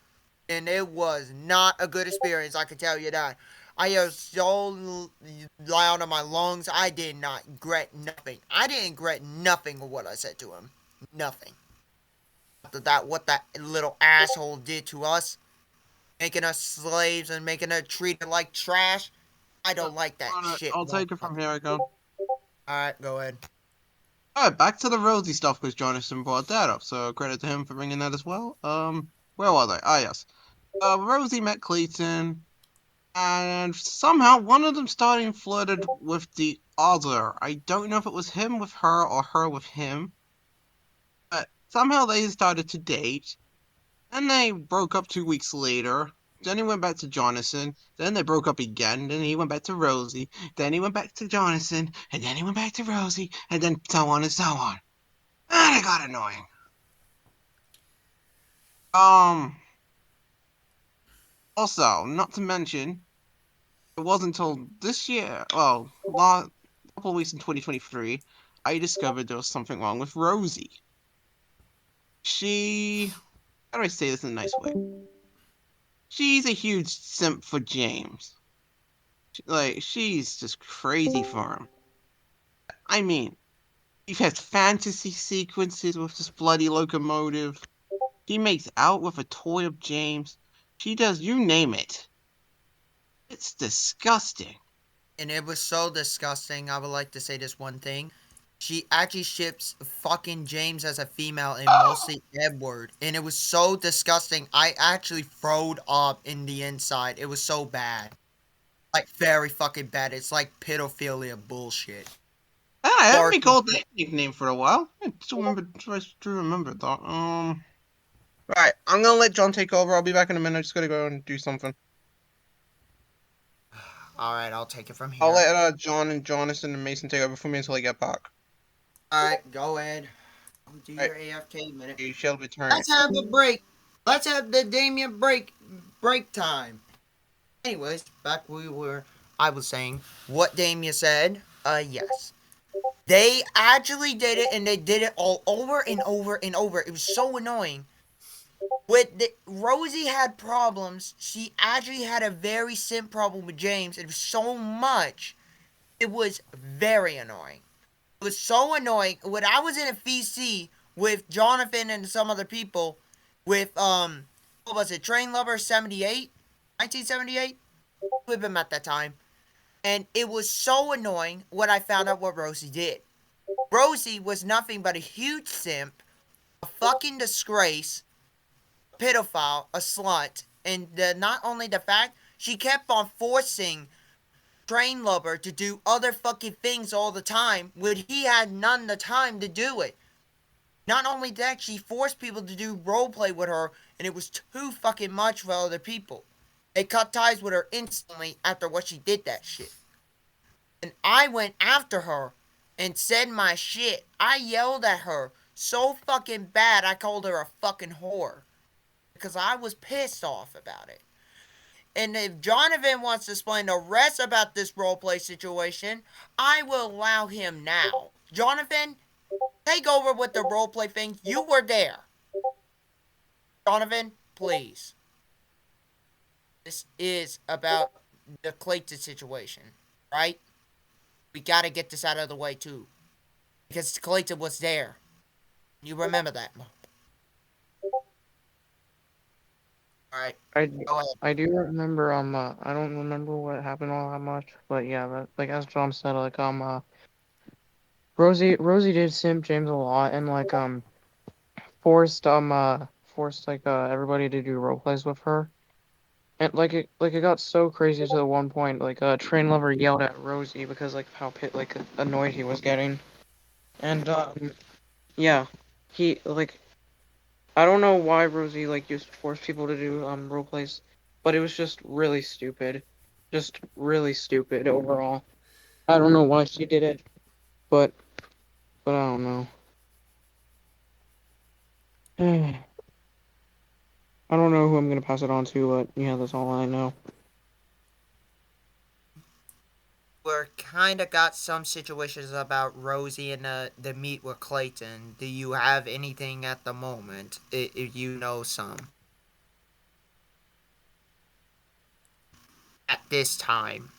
And it was not a good experience, I can tell you that. I was so loud in my lungs, I did not regret nothing. I didn't regret nothing of what I said to him. Nothing. After that, what that little asshole did to us, making us slaves and making us treated like trash, I don't like that Alright, shit. I'll take it from here again. Alright, go ahead. Alright, back to the Rosie stuff because Jonathan brought that up, so credit to him for bringing that as well. Where was I? Ah, yes. Rosie met Clayton, and somehow one of them started flirted with the other. I don't know if it was him with her or her with him, but somehow they started to date. Then they broke up 2 weeks later. Then he went back to Jonathan. Then they broke up again. Then he went back to Rosie. Then he went back to Jonathan. And then he went back to Rosie. And then so on and so on. And it got annoying. Um. Also, not to mention, it wasn't until this year, well, last couple of weeks in 2023, I discovered there was something wrong with Rosie. How do I say this in a nice way? She's a huge simp for James. Like, she's just crazy for him. I mean, he has fantasy sequences with this bloody locomotive. She makes out with a toy of James. She does you name it. It's disgusting. And it was so disgusting. I would like to say this one thing. She actually ships fucking James as a female and mostly Edward. And it was so disgusting. I actually throwed up in the inside. It was so bad. Like, very fucking bad. It's like pedophilia bullshit. I haven't Far been too called that nickname for a while. I still remember, try to remember that. Right, I'm gonna let John take over. I'll be back in a minute. I just gotta go and do something. Alright, I'll take it from I'll here. let John and Jonathan and Mason take over for me until I get back. Alright, go ahead. Do Right. your AFK minute. You shall return. Let's have a break. Let's have the Damien break time. Anyways, back I was saying what Damien said. Yes. They actually did it, and they did it all over and over and over. It was so annoying. Rosie had problems. She actually had a very simple problem with James. It was so much. It was very annoying. It was so annoying. When I was in a VC with Jonathan and some other people, with what was it, Train Lover 78? 1978? With him at that time. And it was so annoying when I found out what Rosie did. Rosie was nothing but a huge simp, a fucking disgrace, a pedophile, a slut, and not only the fact, she kept on forcing Train Lover to do other fucking things all the time when he had none the time to do it. Not only that, she forced people to do roleplay with her, and it was too fucking much for other people. They cut ties with her instantly after what she did that shit. And I went after her and said my shit. I yelled at her so fucking bad I called her a fucking whore. Because I was pissed off about it. And if Jonathan wants to explain the rest about this roleplay situation, I will allow him now. Jonathan, take over with the roleplay thing. You were there. Jonathan, please. This is about the Clayton situation, right? We gotta get this out of the way too. Because Clayton was there. You remember that. Alright, I, go ahead. I do remember, I don't remember what happened all that much, but yeah, but, like, as John said, like, Rosie did simp James a lot, and, like, forced, like, everybody to do role plays with her. And, it got so crazy to the one point, like, Train Lover yelled at Rosie because, like, how annoyed he was getting. And, yeah, he, like, I don't know why Rosie, like, used to force people to do, role plays, but it was just really stupid. Just really stupid overall. I don't know why she did it, but I don't know. I don't know who I'm gonna pass it on to, but yeah, that's all I know. We're kind of got some situations about Rosie and the meet with Clayton. Do you have anything at the moment? If you know some. At this time.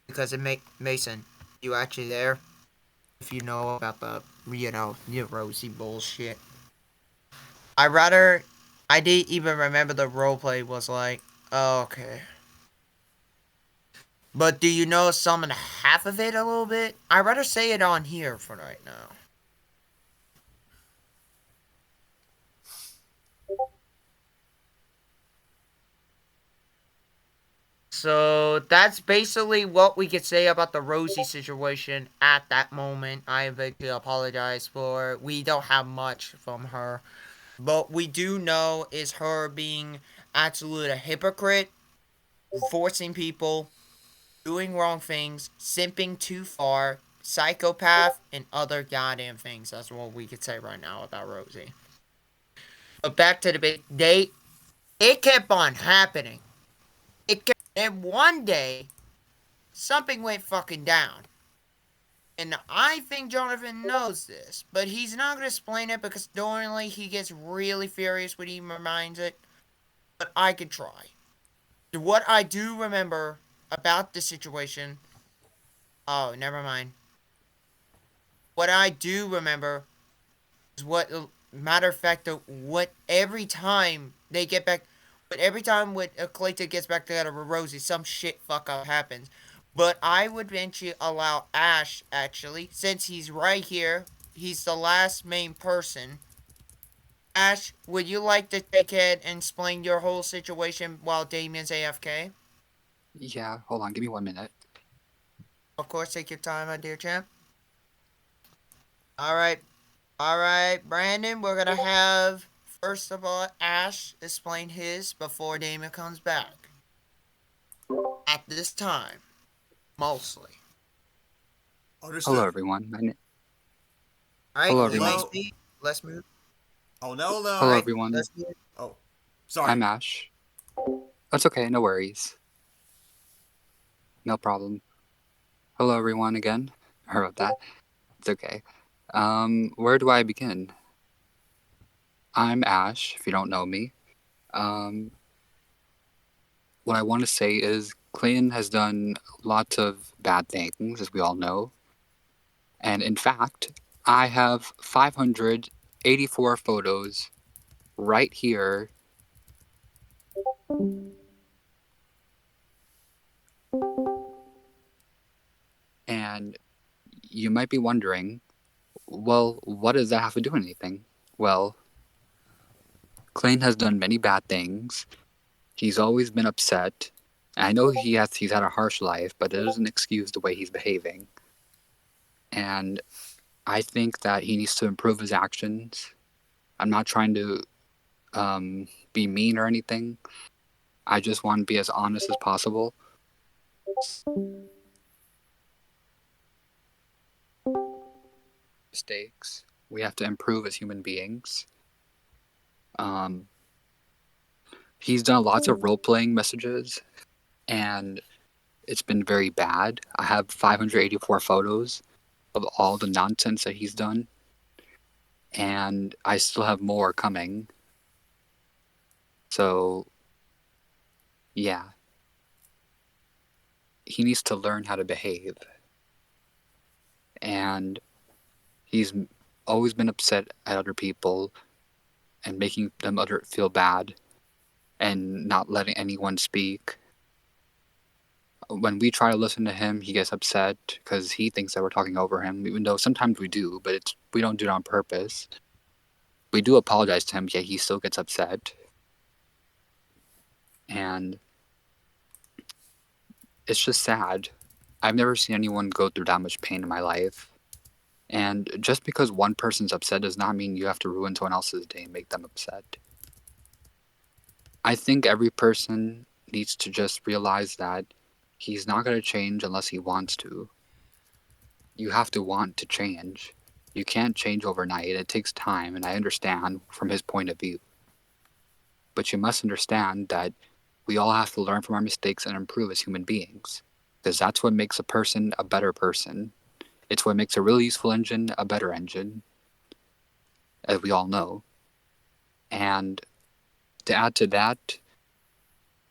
Because it Mason, you actually there? If you know about the, Rosie bullshit. I didn't even remember the roleplay was like, oh, okay. But do you know some and half of it a little bit? I'd rather say it on here for right now. So that's basically what we could say about the Rosie situation at that moment. I beg to apologize for we don't have much from her. But we do know is her being absolute a hypocrite, forcing people, doing wrong things, simping too far, psychopath, and other goddamn things. That's what we could say right now about Rosie. But back to the big date. It kept on happening. And one day, something went fucking down. And I think Jonathan knows this, but he's not going to explain it because normally he gets really furious when he reminds it. But I could try. What I do remember about the situation. Oh, never mind. What I do remember is what, matter of fact, what every time they get back, but every time when Clayton gets back together with Rosie, some shit fuck up happens. But I would eventually allow Ash, actually, since he's right here, he's the last main person. Ash, would you like to take it and explain your whole situation while Damien's AFK? Yeah, hold on, give me 1 minute. Of course, take your time, my dear champ. Alright. Alright, Brandon, we're gonna have, first of all, Ash explain his before Damien comes back. At this time. Mostly. Understood. Hello, everyone. Alright, Hello, you may everyone. speak. Let's move. Oh, no, no. Hello, everyone. Let's move. Oh, sorry. I'm Ash. That's okay, no worries. No problem. Hello, everyone, again. Sorry about that. It's okay. Where do I begin? I'm Ash, if you don't know me. What I want to say is Clayton has done lots of bad things, as we all know. And in fact, I have 584 photos right here. And you might be wondering, well, what does that have to do with anything? Well, Clayton has done many bad things. He's always been upset. I know he's had a harsh life, but it doesn't excuse the way he's behaving. And I think that he needs to improve his actions. I'm not trying to be mean or anything. I just want to be as honest as possible. mistakes. We have to improve as human beings. He's done lots of role-playing messages, and it's been very bad. I have 584 photos of all the nonsense that he's done, and I still have more coming. So, yeah. He needs to learn how to behave. And he's always been upset at other people and making them feel bad and not letting anyone speak. When we try to listen to him, he gets upset because he thinks that we're talking over him, even though sometimes we do, but we don't do it on purpose. We do apologize to him, yet he still gets upset. And it's just sad. I've never seen anyone go through that much pain in my life. And just because one person's upset does not mean you have to ruin someone else's day and make them upset. I think every person needs to just realize that he's not going to change unless he wants to. You have to want to change. You can't change overnight. It takes time, and I understand from his point of view. But you must understand that we all have to learn from our mistakes and improve as human beings. Because that's what makes a person a better person. It's what makes a really useful engine a better engine, as we all know. And to add to that,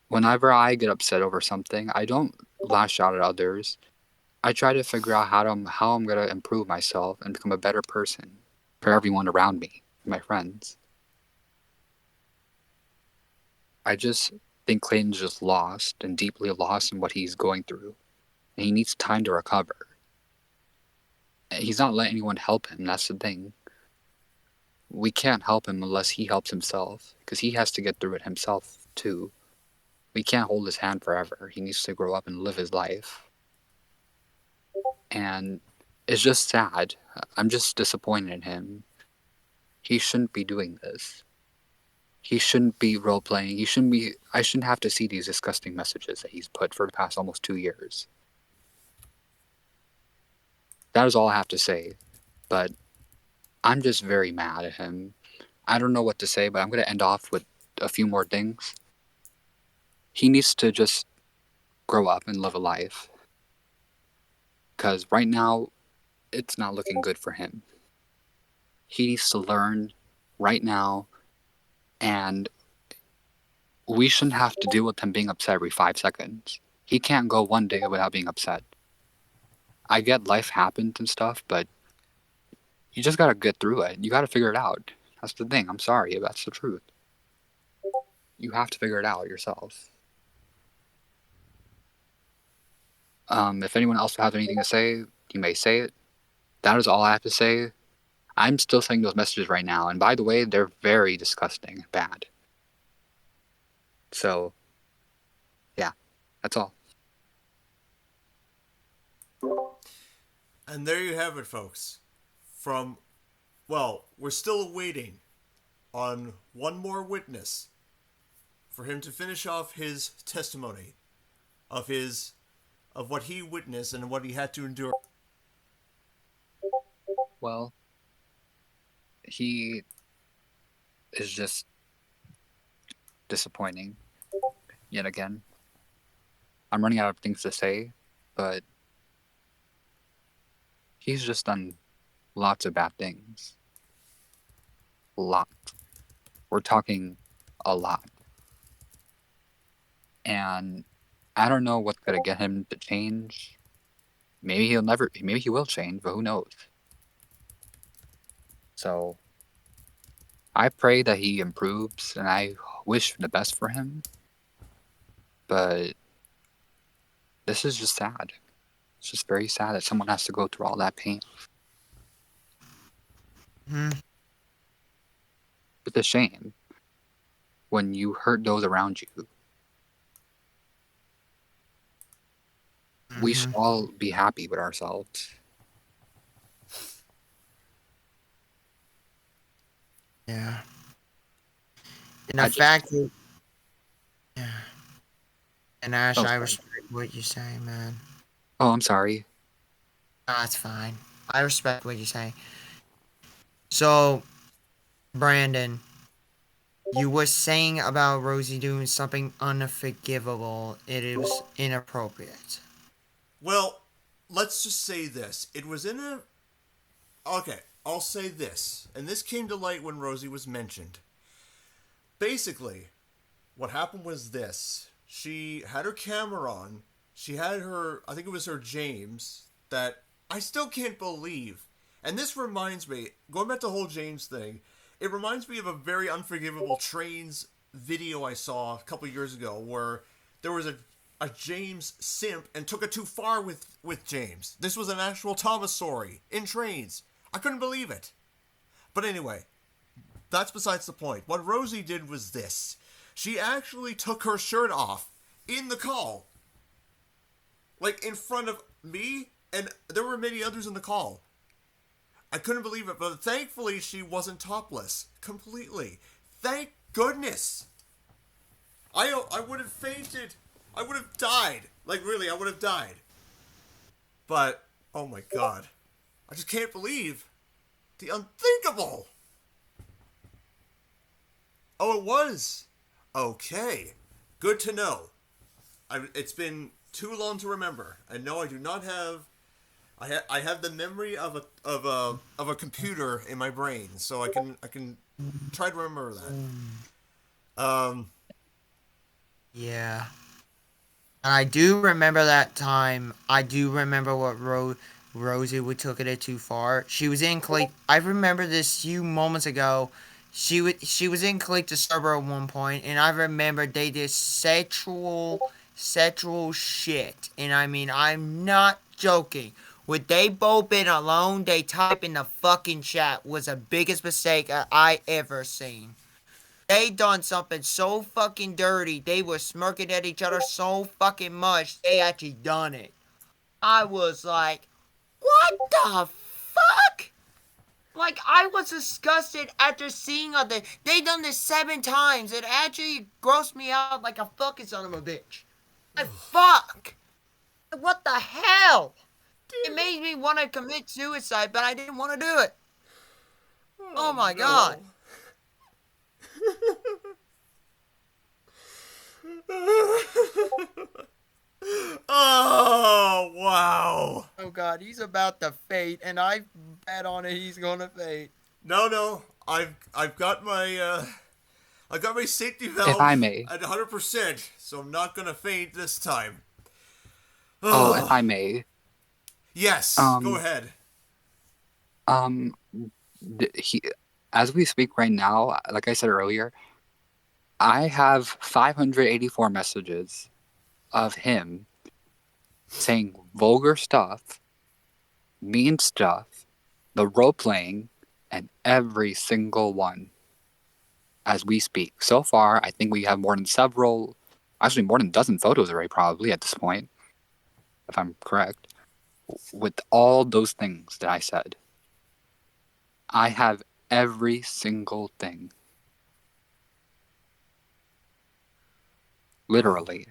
whenever I get upset over something, I don't lash out at others. I try to figure out how I'm going to improve myself and become a better person for everyone around me, my friends. I just think Clayton's just lost and deeply lost in what he's going through. And he needs time to recover. He's not letting anyone help him, that's the thing. We can't help him unless he helps himself, because he has to get through it himself, too. We can't hold his hand forever. He needs to grow up and live his life. And it's just sad. I'm just disappointed in him. He shouldn't be doing this. He shouldn't be role-playing. I shouldn't have to see these disgusting messages that he's put for the past almost 2 years. That is all I have to say. But I'm just very mad at him. I don't know what to say, but I'm going to end off with a few more things. He needs to just grow up and live a life. Because right now, it's not looking good for him. He needs to learn right now, and we shouldn't have to deal with him being upset every 5 seconds. He can't go one day without being upset. I get life happens and stuff, but you just gotta get through it. You gotta figure it out. That's the thing. I'm sorry, that's the truth. You have to figure it out yourself. If anyone else has anything to say, you may say it. That is all I have to say. I'm still sending those messages right now, and by the way, they're very disgusting and bad. So, yeah, that's all. And there you have it, folks. We're still waiting on one more witness for him to finish off his testimony of what he witnessed and what he had to endure. Well, he is just disappointing yet again. I'm running out of things to say, but he's just done lots of bad things. Lot. We're talking a lot. And I don't know what's gonna get him to change. Maybe he will change, but who knows? So I pray that he improves, and I wish the best for him. But this is just sad. It's just very sad that someone has to go through all that pain. It's a shame when you hurt those around you. We should all be happy with ourselves. Yeah. And the fact that, yeah. And Ash, I respect what you say, man. Oh, I'm sorry. No, it's fine. I respect what you say. So, Brandon, you were saying about Rosie doing something unforgivable. It was inappropriate. Well, let's just say this. It was in a. Okay, I'll say this. And this came to light when Rosie was mentioned. Basically, what happened was this. She had her camera on. She had her, I think it was her James, that I still can't believe. And this reminds me, going back to the whole James thing, it reminds me of a very unforgivable Trainz video I saw a couple years ago where there was a James simp and took it too far with James. This was an actual Thomas story in Trainz. I couldn't believe it. But anyway, that's besides the point. What Rosie did was this. She actually took her shirt off in the call. Like in front of me, and there were many others in the call. I couldn't believe it, but thankfully she wasn't topless. Completely. Thank goodness. I would have fainted. I would have died. Like really, I would have died. But, oh my god. I just can't believe the unthinkable. Oh, it was. Okay. Good to know. It's been too long to remember. And no, I do not have. I have the memory of a computer in my brain, so I can try to remember that. Yeah. And I do remember that time. I do remember what Rosie would took it too far. She was in Clay. I remember this few moments ago. She was in Click the server at one point, and I remember they did sexual shit. And I mean, I'm not joking. Would they both been alone, they type in the fucking chat was the biggest mistake I ever seen. They done something so fucking dirty. They were smirking at each other so fucking much. They actually done it. I was like, what the fuck? Like, I was disgusted after seeing it. They done this 7 times. It actually grossed me out like a fucking son of a bitch. Like, fuck. What the hell? It made me want to commit suicide, but I didn't want to do it. Oh my god. Oh wow. Oh god, he's about to fade, and I bet on it he's gonna fade. No. I've got my safety valve If I may. at 100%, so I'm not gonna faint this time. Oh, if I may. Yes, go ahead. As we speak right now, like I said earlier, I have 584 messages of him saying vulgar stuff, mean stuff, the role playing, and every single one as we speak. So far, I think we have more than a dozen photos already, probably at this point, if I'm correct, with all those things that I said. I have every single thing. Literally.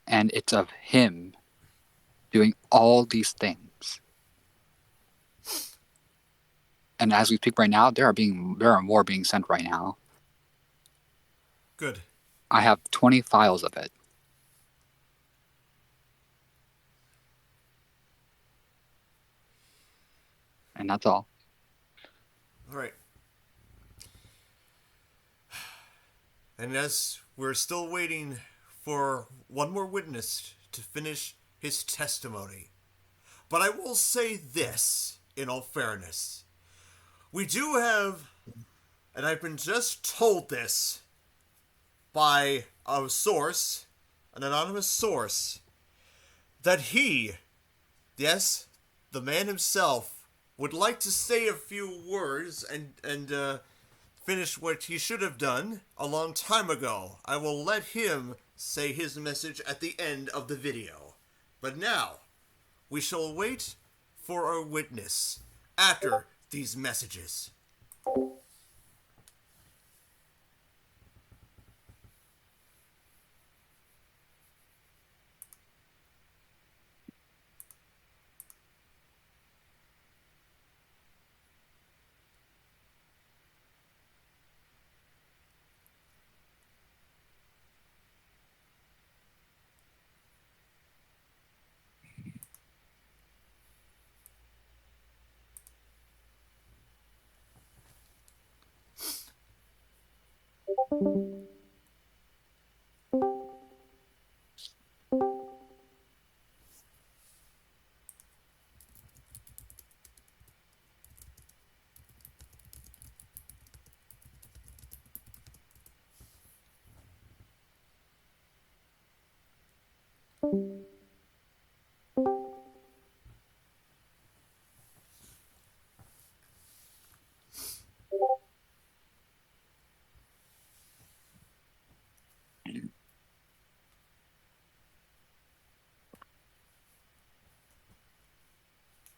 And it's of him doing all these things. And as we speak right now, there are more being sent right now. Good. I have 20 files of it. And that's all. All right. And as we're still waiting for one more witness to finish his testimony, but I will say this in all fairness. We do have, and I've been just told this by a source, an anonymous source, that he, yes, the man himself, would like to say a few words and finish what he should have done a long time ago. I will let him say his message at the end of the video. But now, we shall wait for our witness after these messages.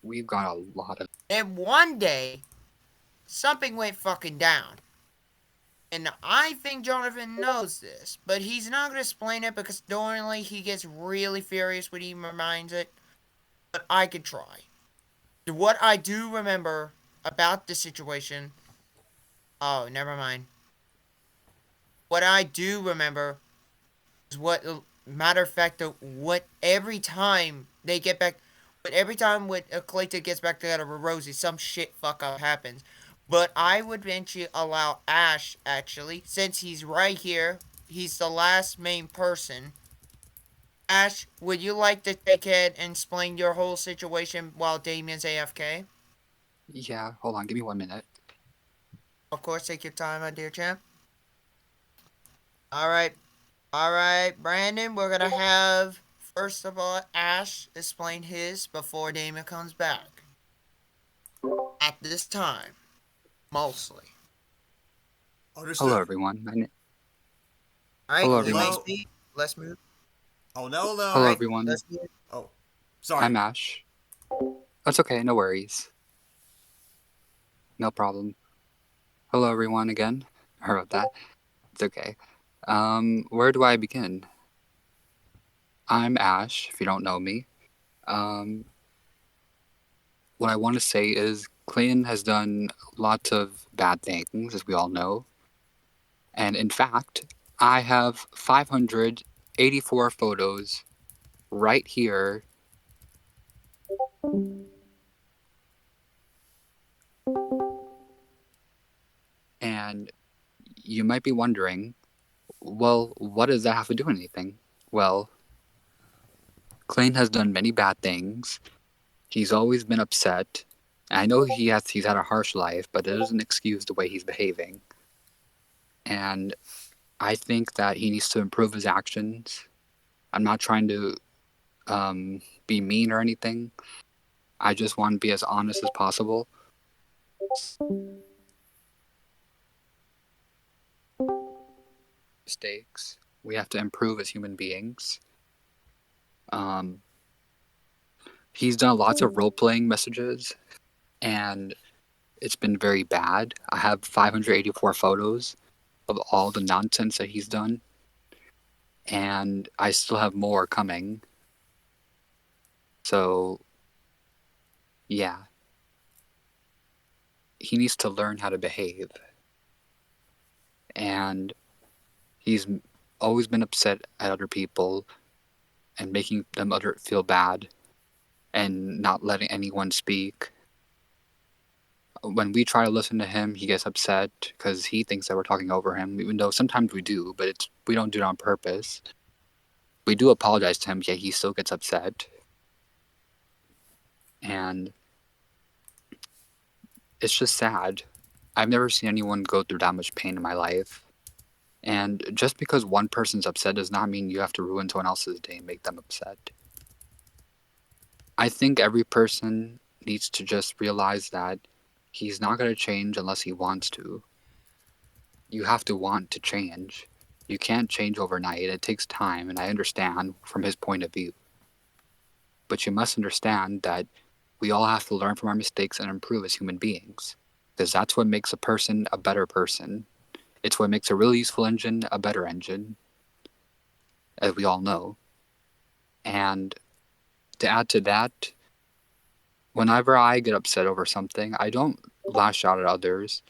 We've got a lot of. And one day, something went fucking down. And I think Jonathan knows this, but he's not going to explain it because normally he gets really furious when he reminds it. But I could try. What I do remember about the situation. Oh, never mind. What I do remember is what, matter of fact, what every time they get back, but every time when Clayton gets back together with Rosie, some shit fuck up happens. But I would eventually allow Ash, actually, since he's right here, he's the last main person. Ash, would you like to take it and explain your whole situation while Damien's AFK? Yeah, hold on, give me 1 minute. Of course, take your time, my dear champ. Alright, Brandon, we're gonna have, first of all, Ash explain his before Damien comes back. At this time, mostly. Understood. Hello, everyone. Alright, Hello, you may everyone. speak. Let's move. Oh, no, no. Hello, Alright, everyone. let's move. Oh, sorry. I'm Ash. That's okay, no worries. No problem. Hello, everyone, again. I wrote that. It's okay. Where do I begin? I'm Ash, if you don't know me. What I want to say is Clayton has done lots of bad things, as we all know. And in fact, I have 584 photos right here. And you might be wondering, well, what does that have to do with anything? Well, Clayton has done many bad things. He's always been upset. I know he's had a harsh life, but it doesn't excuse the way he's behaving. And I think that he needs to improve his actions. I'm not trying to be mean or anything. I just want to be as honest as possible. Mistakes. We have to improve as human beings. He's done lots of role-playing messages, and it's been very bad. I have 584 photos of all the nonsense that he's done, and I still have more coming. So, yeah. He needs to learn how to behave. And he's always been upset at other people and making them feel bad and not letting anyone speak. When we try to listen to him, he gets upset because he thinks that we're talking over him, even though sometimes we do, but we don't do it on purpose. We do apologize to him, yet he still gets upset. And it's just sad. I've never seen anyone go through that much pain in my life. And just because one person's upset does not mean you have to ruin someone else's day and make them upset. I think every person needs to just realize that he's not going to change unless he wants to. You have to want to change. You can't change overnight. It takes time, and I understand from his point of view. But you must understand that we all have to learn from our mistakes and improve as human beings. Because that's what makes a person a better person. It's what makes a really useful engine a better engine, as we all know. And to add to that, whenever I get upset over something, I don't lash out at others.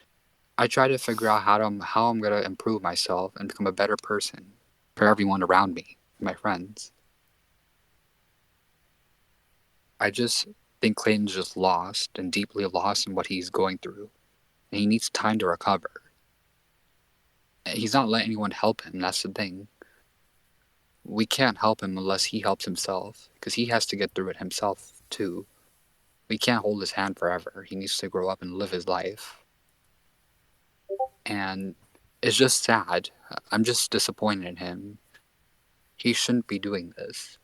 I try to figure out how I'm going to improve myself and become a better person for everyone around me, my friends. I just think Clayton's just lost and deeply lost in what he's going through. And he needs time to recover. He's not letting anyone help him. That's the thing. We can't help him unless he helps himself, because he has to get through it himself too. We can't hold his hand forever. He needs to grow up and live his life. And it's just sad. I'm just disappointed in him. He shouldn't be doing this.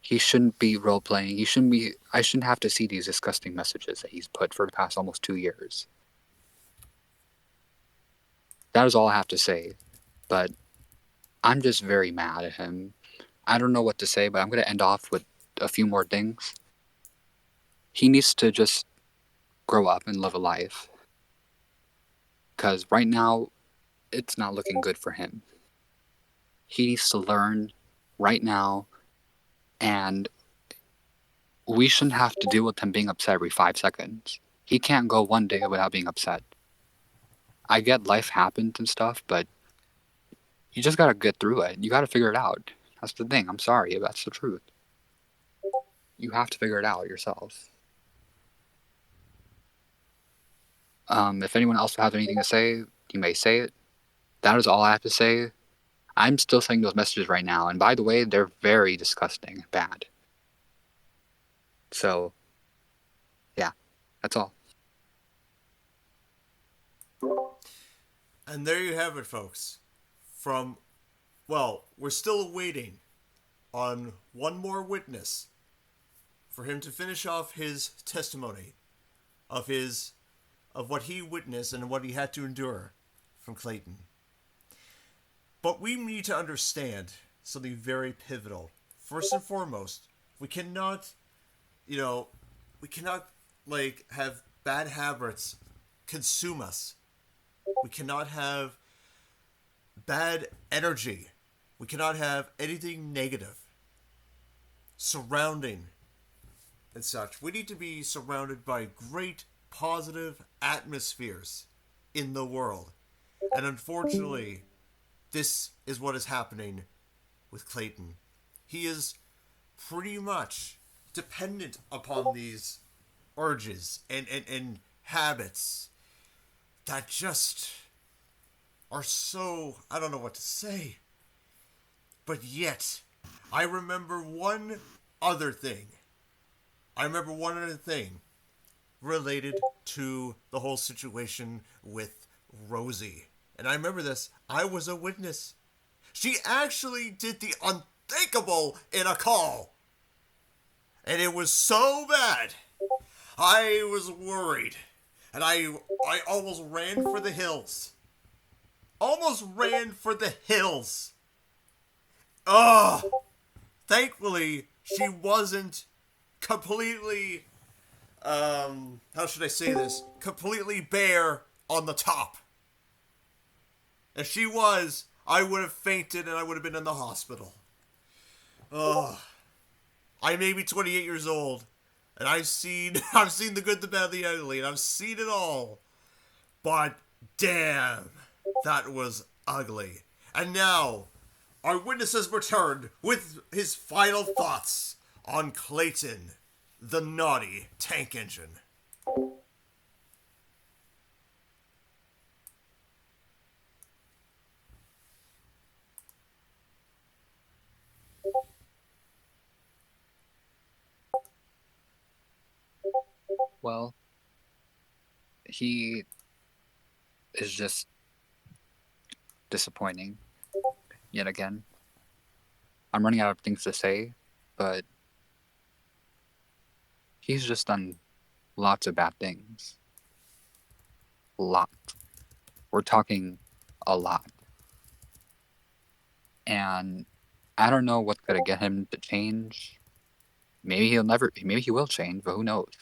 He shouldn't be role playing. I shouldn't have to see these disgusting messages that he's put for the past almost 2 years. That is all I have to say. But I'm just very mad at him. I don't know what to say, but I'm going to end off with a few more things. He needs to just grow up and live a life. Because right now, it's not looking good for him. He needs to learn right now, and we shouldn't have to deal with him being upset every 5 seconds. He can't go one day without being upset. I get life happens and stuff, but you just gotta get through it. You gotta figure it out. That's the thing. I'm sorry, that's the truth. You have to figure it out yourself. If anyone else has anything to say, you may say it. That is all I have to say. I'm still saying those messages right now, and by the way, they're very disgusting and bad. So, yeah, that's all. And there you have it, folks. We're still waiting on one more witness for him to finish off his testimony of what he witnessed and what he had to endure from Clayton. But we need to understand something very pivotal. First and foremost, we cannot have bad habits consume us. We cannot have bad energy. We cannot have anything negative surrounding and such. We need to be surrounded by great positive atmospheres in the world. And unfortunately, this is what is happening with Clayton. He is pretty much dependent upon these urges and habits that just are so, I don't know what to say. But yet, I remember one other thing. Related to the whole situation with Rosie. And I remember this. I was a witness. She actually did the unthinkable in a call. And it was so bad. I was worried. And I almost ran for the hills. Thankfully, she wasn't completely, how should I say this? Completely bare on the top. If she was, I would have fainted and I would have been in the hospital. I may be 28 years old, and I've seen the good, the bad, the ugly, and I've seen it all. But damn, that was ugly. And now, our witness has returned with his final thoughts on Clayton, the naughty tank engine. Well, he is just disappointing yet again. I'm running out of things to say, but he's just done lots of bad things. Lot. We're talking a lot. And I don't know what's gonna get him to change. Maybe he will change, but who knows?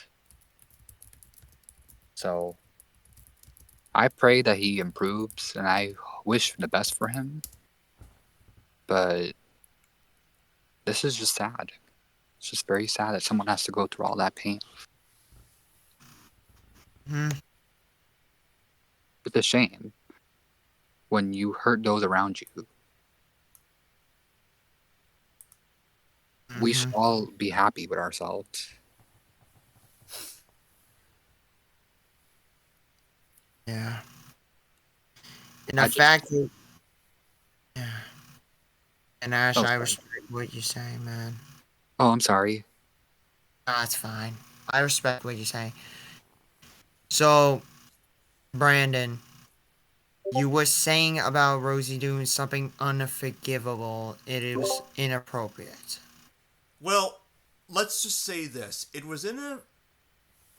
So I pray that he improves, and I wish the best for him. But this is just sad. It's just very sad that someone has to go through all that pain. It's a shame when you hurt those around you. We should all be happy with ourselves. Yeah. And the fact that, and Ash, Oh, I sorry. respect what you say, man. Oh, I'm sorry. That's fine. I respect what you say. So, Brandon, you were saying about Rosie doing something unforgivable. It was inappropriate. Well, let's just say this. It was in a.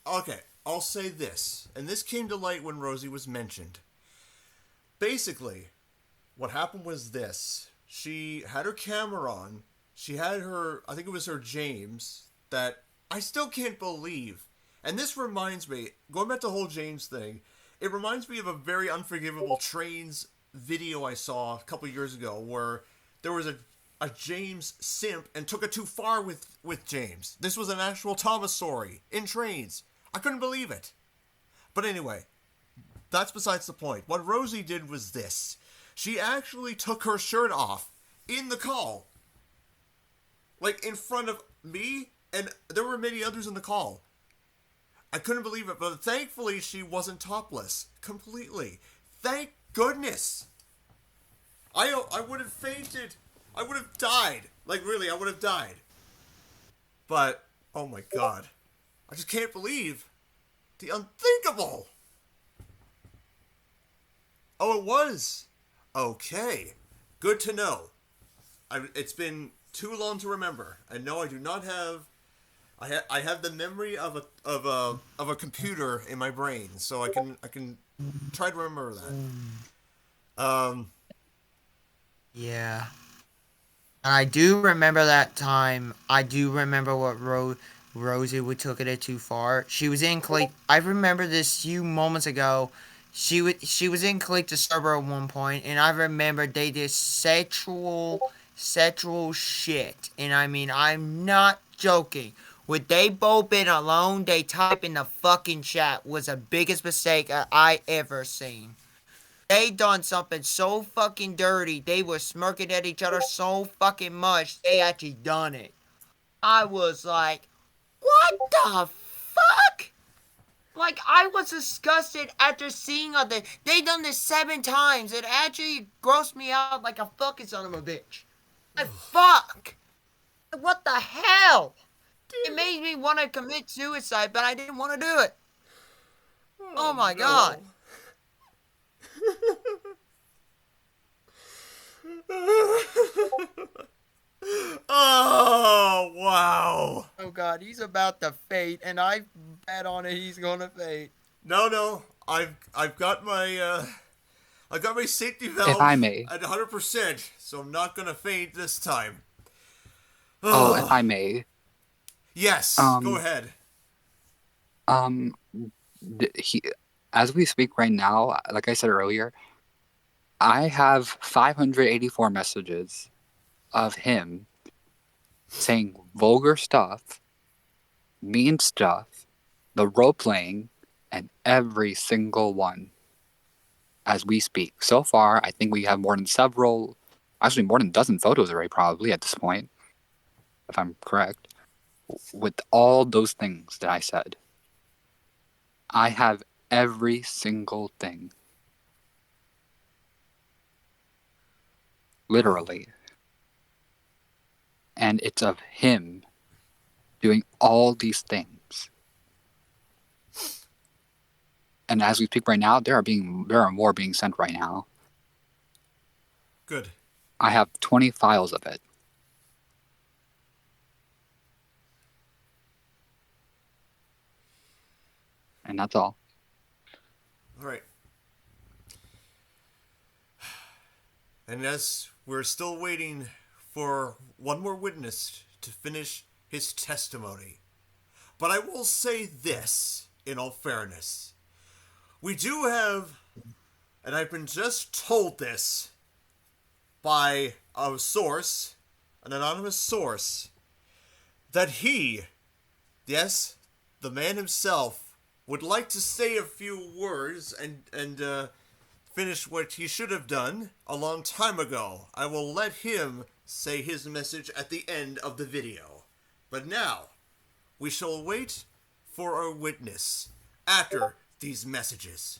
Okay, I'll say this. And this came to light when Rosie was mentioned. Basically, what happened was this. She had her camera on. She had her. I think it was her James. That I still can't believe. And this reminds me. Going back to the whole James thing. It reminds me of a very unforgivable Trainz video I saw a couple years ago where there was a James simp and took it too far with James. This was an actual Thomas story in Trainz. I couldn't believe it. But anyway, that's besides the point. What Rosie did was this. She actually took her shirt off in the call. Like in front of me, and there were many others in the call. I couldn't believe it, but thankfully she wasn't topless. Completely. Thank goodness. I would have fainted. I would have died. Like, really, I would have died. But, oh my god. I just can't believe the unthinkable. Oh, it was. Okay. Good to know. It's been too long to remember. And no, I do not have... I have the memory of a computer in my brain, so I can try to remember that. Yeah. And I do remember that time. I do remember what Rosie would took it too far. She was in Clayton. I remember this few moments ago. She was in Clayton server at one point, and I remember they did sexual shit. And I mean, I'm not joking. Would they both been alone, they type in the fucking chat was the biggest mistake I ever seen. They done something so fucking dirty. They were smirking at each other so fucking much. They actually done it. I was like, what the fuck? Like, I was disgusted after seeing all this. They done this 7 times. It actually grossed me out like a fucking son of a bitch. Like, fuck. What the hell? It made me want to commit suicide, but I didn't want to do it. Oh my god. Oh, wow. Oh god, he's about to faint, and I bet on it he's gonna faint. No. I've got my safety valve If I may. at 100%, so I'm not gonna faint this time. Oh, if I may. Yes, go ahead. As we speak right now, like I said earlier, I have 584 messages of him saying vulgar stuff, mean stuff, the role playing, and every single one as we speak. So far, I think we have more than a dozen photos already, probably at this point, if I'm correct, with all those things that I said. I have every single thing. Literally. And it's of him doing all these things. And as we speak right now, there are more being sent right now. Good. I have 20 files of it. And that's all. All right. And as we're still waiting for one more witness to finish his testimony, but I will say this in all fairness. We do have, and I've been just told this by a source, an anonymous source, that he, yes, the man himself, would like to say a few words and finish what he should have done a long time ago. I will let him say his message at the end of the video. But now, we shall wait for our witness after these messages.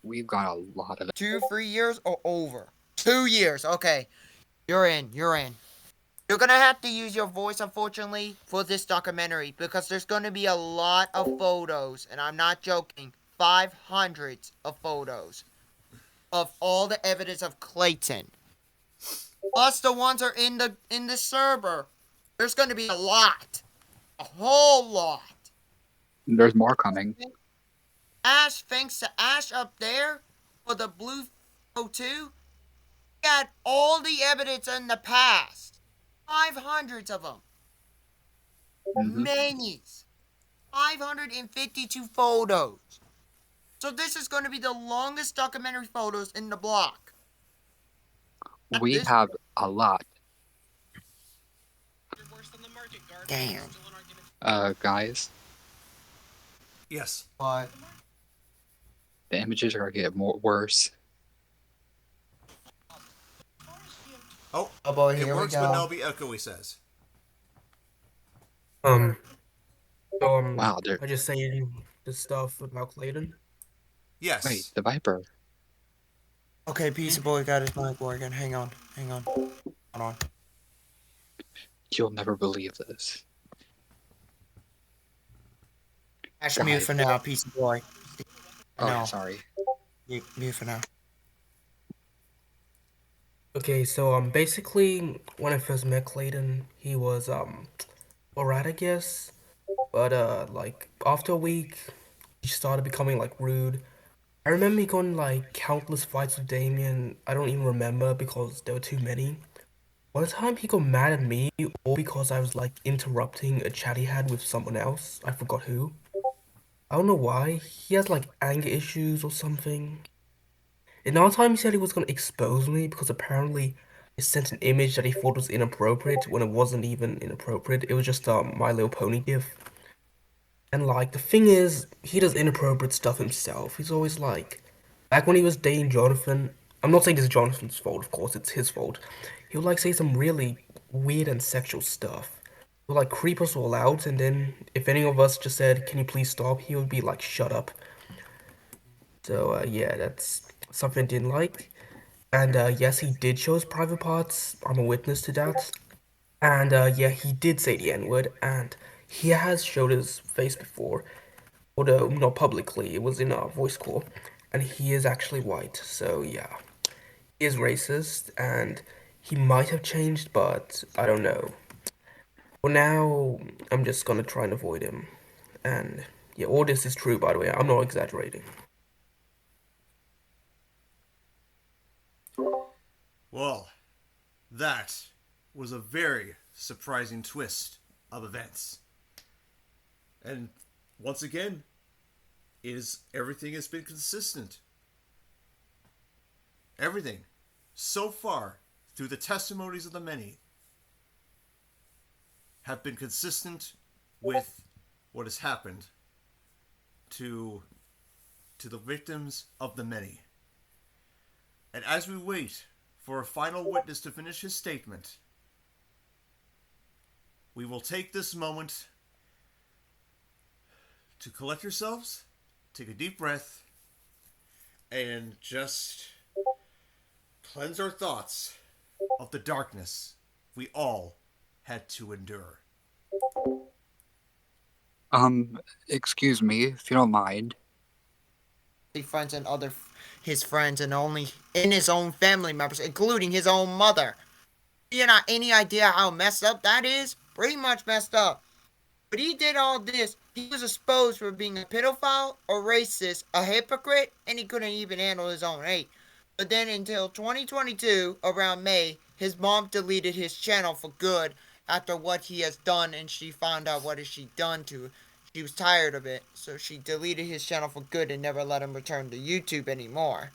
We've got a lot of 2-3 years or over? 2 years. Okay. You're in. You're in. You're gonna have to use your voice, unfortunately, for this documentary because there's gonna be a lot of photos, and I'm not joking. 500 of photos of all the evidence of Clayton. Plus the ones are in the server. There's gonna be a lot. A whole lot. There's more coming. Ash, thanks to Ash up there for the blue 02, got all the evidence in the past. 500 of them. Many. 552 photos. So this is going to be the longest documentary photos in the block. We have a lot. Damn. Guys, Yes. What? the images are gonna get worse. Oh, Oh boy, it here we works, but now go. be echoey, says. So, Wow, I just saying the stuff about Clayton. Yes. wait, the Viper. Okay, Pizza Boy got his mic working. Hang on. Hold on. You'll never believe this. Ash, Guys. mute for now, Pizza Boy. Oh, yeah, No. sorry. Mute for now. Okay, so basically when I first met Clayton, he was alright, I guess. But like after a week, he started becoming like rude. I remember me going like countless fights with Damien. I don't even remember because there were too many. One time he got mad at me all because I was like interrupting a chat he had with someone else. I forgot who. I don't know why. He has like anger issues or something. Another time he said he was gonna expose me because apparently I sent an image that he thought was inappropriate when it wasn't even inappropriate. It was just My Little Pony gif. And like the thing is, he does inappropriate stuff himself. He's always like, back when he was dating Jonathan. I'm not saying this is Jonathan's fault, of course, it's his fault. He would like say some really weird and sexual stuff. He would like creep us all out, and then if any of us just said, "Can you please stop?" he would be like, "Shut up." So yeah, that's something I didn't like. And yes, he did show his private parts. I'm a witness to that. And yeah, he did say the N-word, and he has showed his face before, although not publicly. It was in a voice call, and he is actually white. So yeah, he is racist, and he might have changed, but I don't know. For now, I'm just gonna try and avoid him. And yeah, all this is true, by the way. I'm not exaggerating. Well, that was a very surprising twist of events. And once again, everything has been consistent. Everything, so far, through the testimonies of the many, have been consistent with what has happened to the victims of the many. And as we wait for a final witness to finish his statement, we will take this moment to collect yourselves, take a deep breath, and just cleanse our thoughts of the darkness we all had to endure. Excuse me, if you don't mind. Friends and his friends and only in his own family members, including his own mother. You know, any idea how messed up that is? Pretty much messed up. But he did all this. He was exposed for being a pedophile, a racist, a hypocrite, and he couldn't even handle his own hate. But then until 2022, around May, his mom deleted his channel for good, after what he has done, and she found out what she done to. She was tired of it, so she deleted his channel for good and never let him return to YouTube anymore.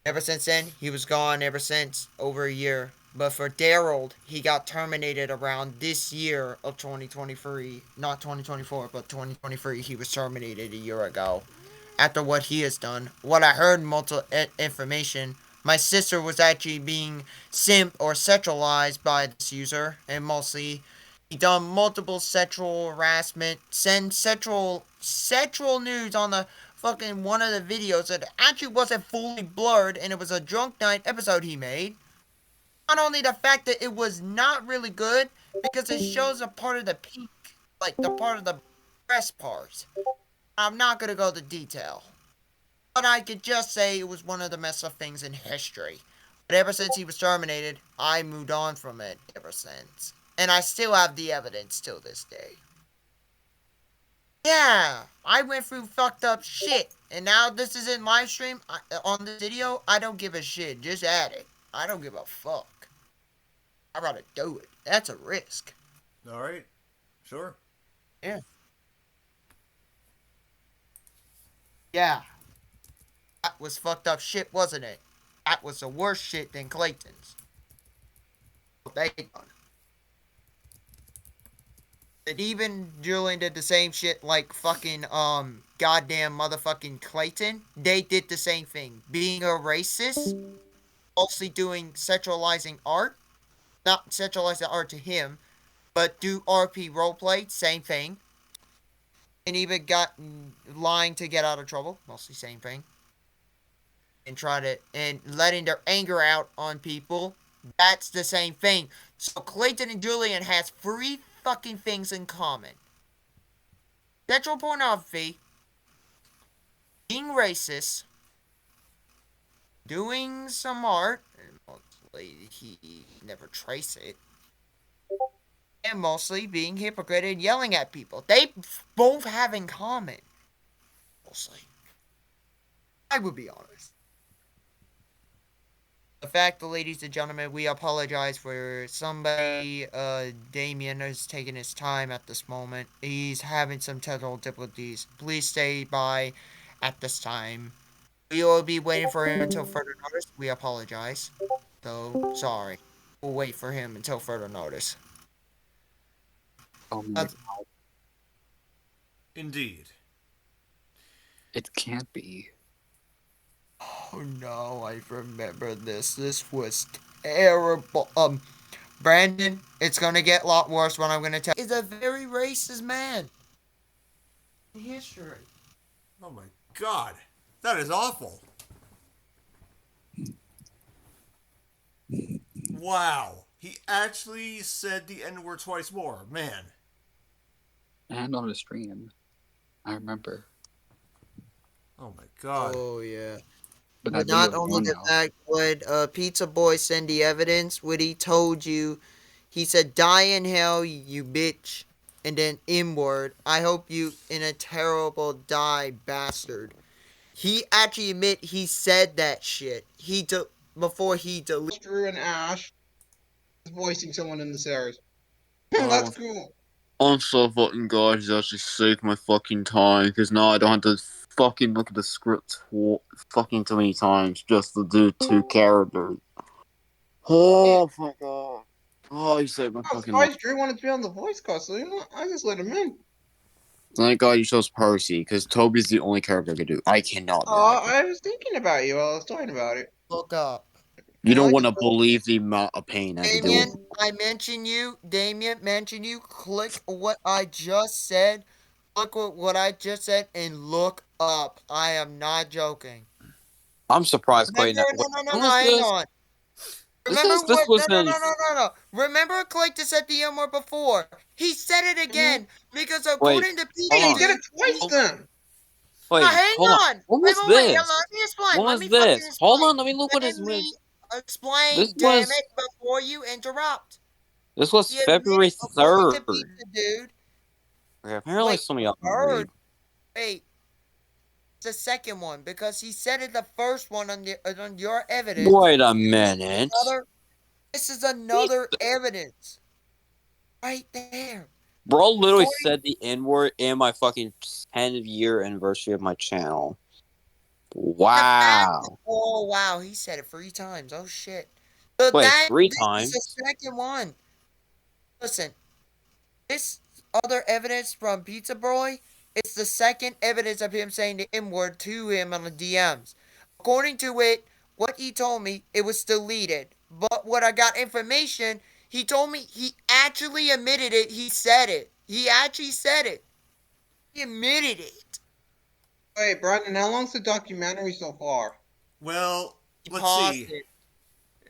Ever since then, he was gone ever since, over a year. But for Daryl, he got terminated around this year of 2023. Not 2024, but 2023. He was terminated a year ago. After what he has done. What I heard multiple information, my sister was actually being simp or sexualized by this user. And mostly, he done multiple sexual harassment. Send sexual news on the fucking one of the videos that actually wasn't fully blurred, and it was a drunk night episode he made. Not only the fact that it was not really good, because it shows a part of the peak, like the part of the breast part. I'm not gonna go into detail, but I could just say it was one of the messed up things in history. But ever since he was terminated, I moved on from it ever since. And I still have the evidence till this day. Yeah, I went through fucked up shit. And now this is in live stream on this video. I don't give a shit. Just add it. I don't give a fuck. I'd rather do it. That's a risk. Alright. Sure. Yeah. Yeah. That was fucked up shit, wasn't it? That was the worse shit than Clayton's. They done. And even Julian did the same shit like fucking, goddamn motherfucking Clayton. They did the same thing. Being a racist, mostly doing sexualizing art. Not sexualizing art to him, but do RP roleplay, same thing. And even got lying to get out of trouble, mostly same thing. And and letting their anger out on people, that's the same thing. So Clayton and Julian has 3 fucking things in common. Sexual pornography, being racist, doing some art, and mostly he never traced it, and mostly being hypocrite and yelling at people. They both have in common. Mostly. I would be honest. The fact, ladies and gentlemen, we apologize for somebody. Damien is taking his time at this moment. He's having some technical difficulties. Please stay by at this time. We will be waiting for him until further notice. We apologize. So, sorry. We'll wait for him until further notice. Oh my god. Indeed. It can't be. Oh no, I remember this. This was terrible. Brandon, it's gonna get a lot worse when I'm gonna tell you. He's a very racist man. In history. Oh my god. That is awful. Wow. He actually said the N-word twice more. Man. And on a stream. I remember. Oh my god. Oh yeah. But But that not video is only gone the now. fact when Pizza Boy sent the evidence, when he told you, he said, "Die in hell, you bitch," and then N-word. I hope you in a terrible die, bastard. He actually admit he said that shit. Before he deleted. Drew and Ash is voicing someone in the series. Oh. That's cool. I'm so fucking glad he's actually saved my fucking time, because now I don't have to fucking look at the script fucking too many times just to do 2 characters. Oh my god. Oh, he saved my I was fucking life. surprised Drew wanted to be on the voice cast, so you know, I just let him in. Thank god you chose Percy, because Toby's the only character I could do. I cannot do Oh, that. I was thinking about you while I was talking about it. Look up. You don't Look want to up. believe the amount of pain I had to deal with. Damien, I mention you. Damien, mention you. Click what I just said. Look what I just said and look up. I am not joking. I'm surprised Clayton. Remember, When no, was hang this? on. This Remember is this what? was No, in. no. Remember Clayton said the N word before. He said it again because according to Hey, Peter, he did it twice then. Wait, hang hold on. on. When Wait, was wait, wait. this? Let me explain. When Let was me fucking this? explain. Hold on, let me look what Let this me was. explain, This damn was it, before you interrupt. this was You February admit, according to 3rd. Peter, dude. Okay, apparently Wait, some of y'all heard. read. Wait. It's the second one because he said it the first one on your evidence. Wait a minute. This is another evidence. Right there. Bro literally According- said the N-word in my fucking 10-year anniversary of my channel. Wow. Oh, wow. He said it 3 times. Oh, shit. So Wait, three this is the times? second one. Listen, this other evidence from Pizza Boy, it's the second evidence of him saying the N-word to him on the DMs. According to it, what he told me, it was deleted. But what I got information, he told me he actually admitted it. He said it. He actually said it. He admitted it. Wait, Brandon, how long's the documentary so far? Well, He let's paused see. it.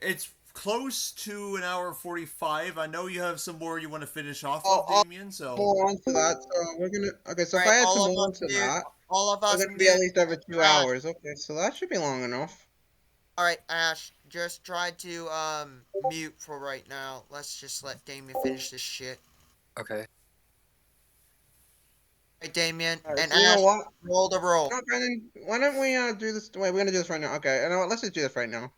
It's close to an hour 45. I know you have some more you want to finish off Oh, of, Damien, so. more on to that. So we're gonna. Okay, so All if right, I add some more onto that, all of we're us gonna be at mute. least over 2 hours. Ash. Okay, so that should be long enough. All right, Ash, just try to mute for right now. Let's just let Damien finish this shit. Okay. All right, Damien All right, and so you know Ash, what? roll the roll. No, Brandon, why don't we do this? Wait, we're gonna do this right now. Okay, you know what? Let's just do this right now.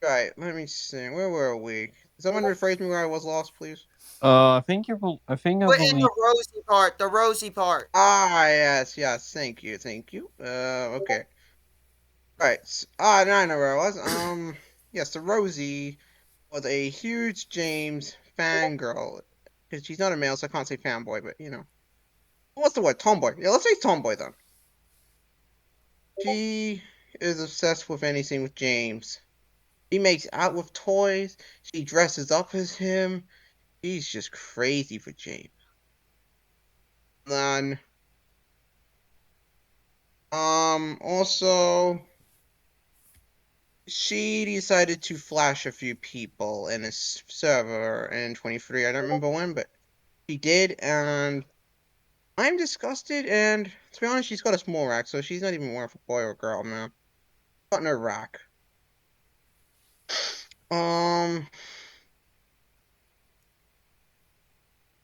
Right, let me see. Where were we? Someone rephrase me where I was lost, please. I think you will. I think I Put in believe. the Rosie part. The Rosie part. Ah, yes, yes. Thank you, thank you. Okay. Right. Now I know where I was. Yes, so Rosie was a huge James fangirl. Because she's not a male, so I can't say fanboy, but you know. What's the word? Tomboy. Yeah, let's say tomboy then. She is obsessed with anything with James. She makes out with toys. She dresses up as him. She's just crazy for James. Then, also, she decided to flash a few people in a server in 23. I don't remember when, but she did, and I'm disgusted. And to be honest, she's got a small rack, so she's not even worth a boy or girl, man. Got no rack. Um,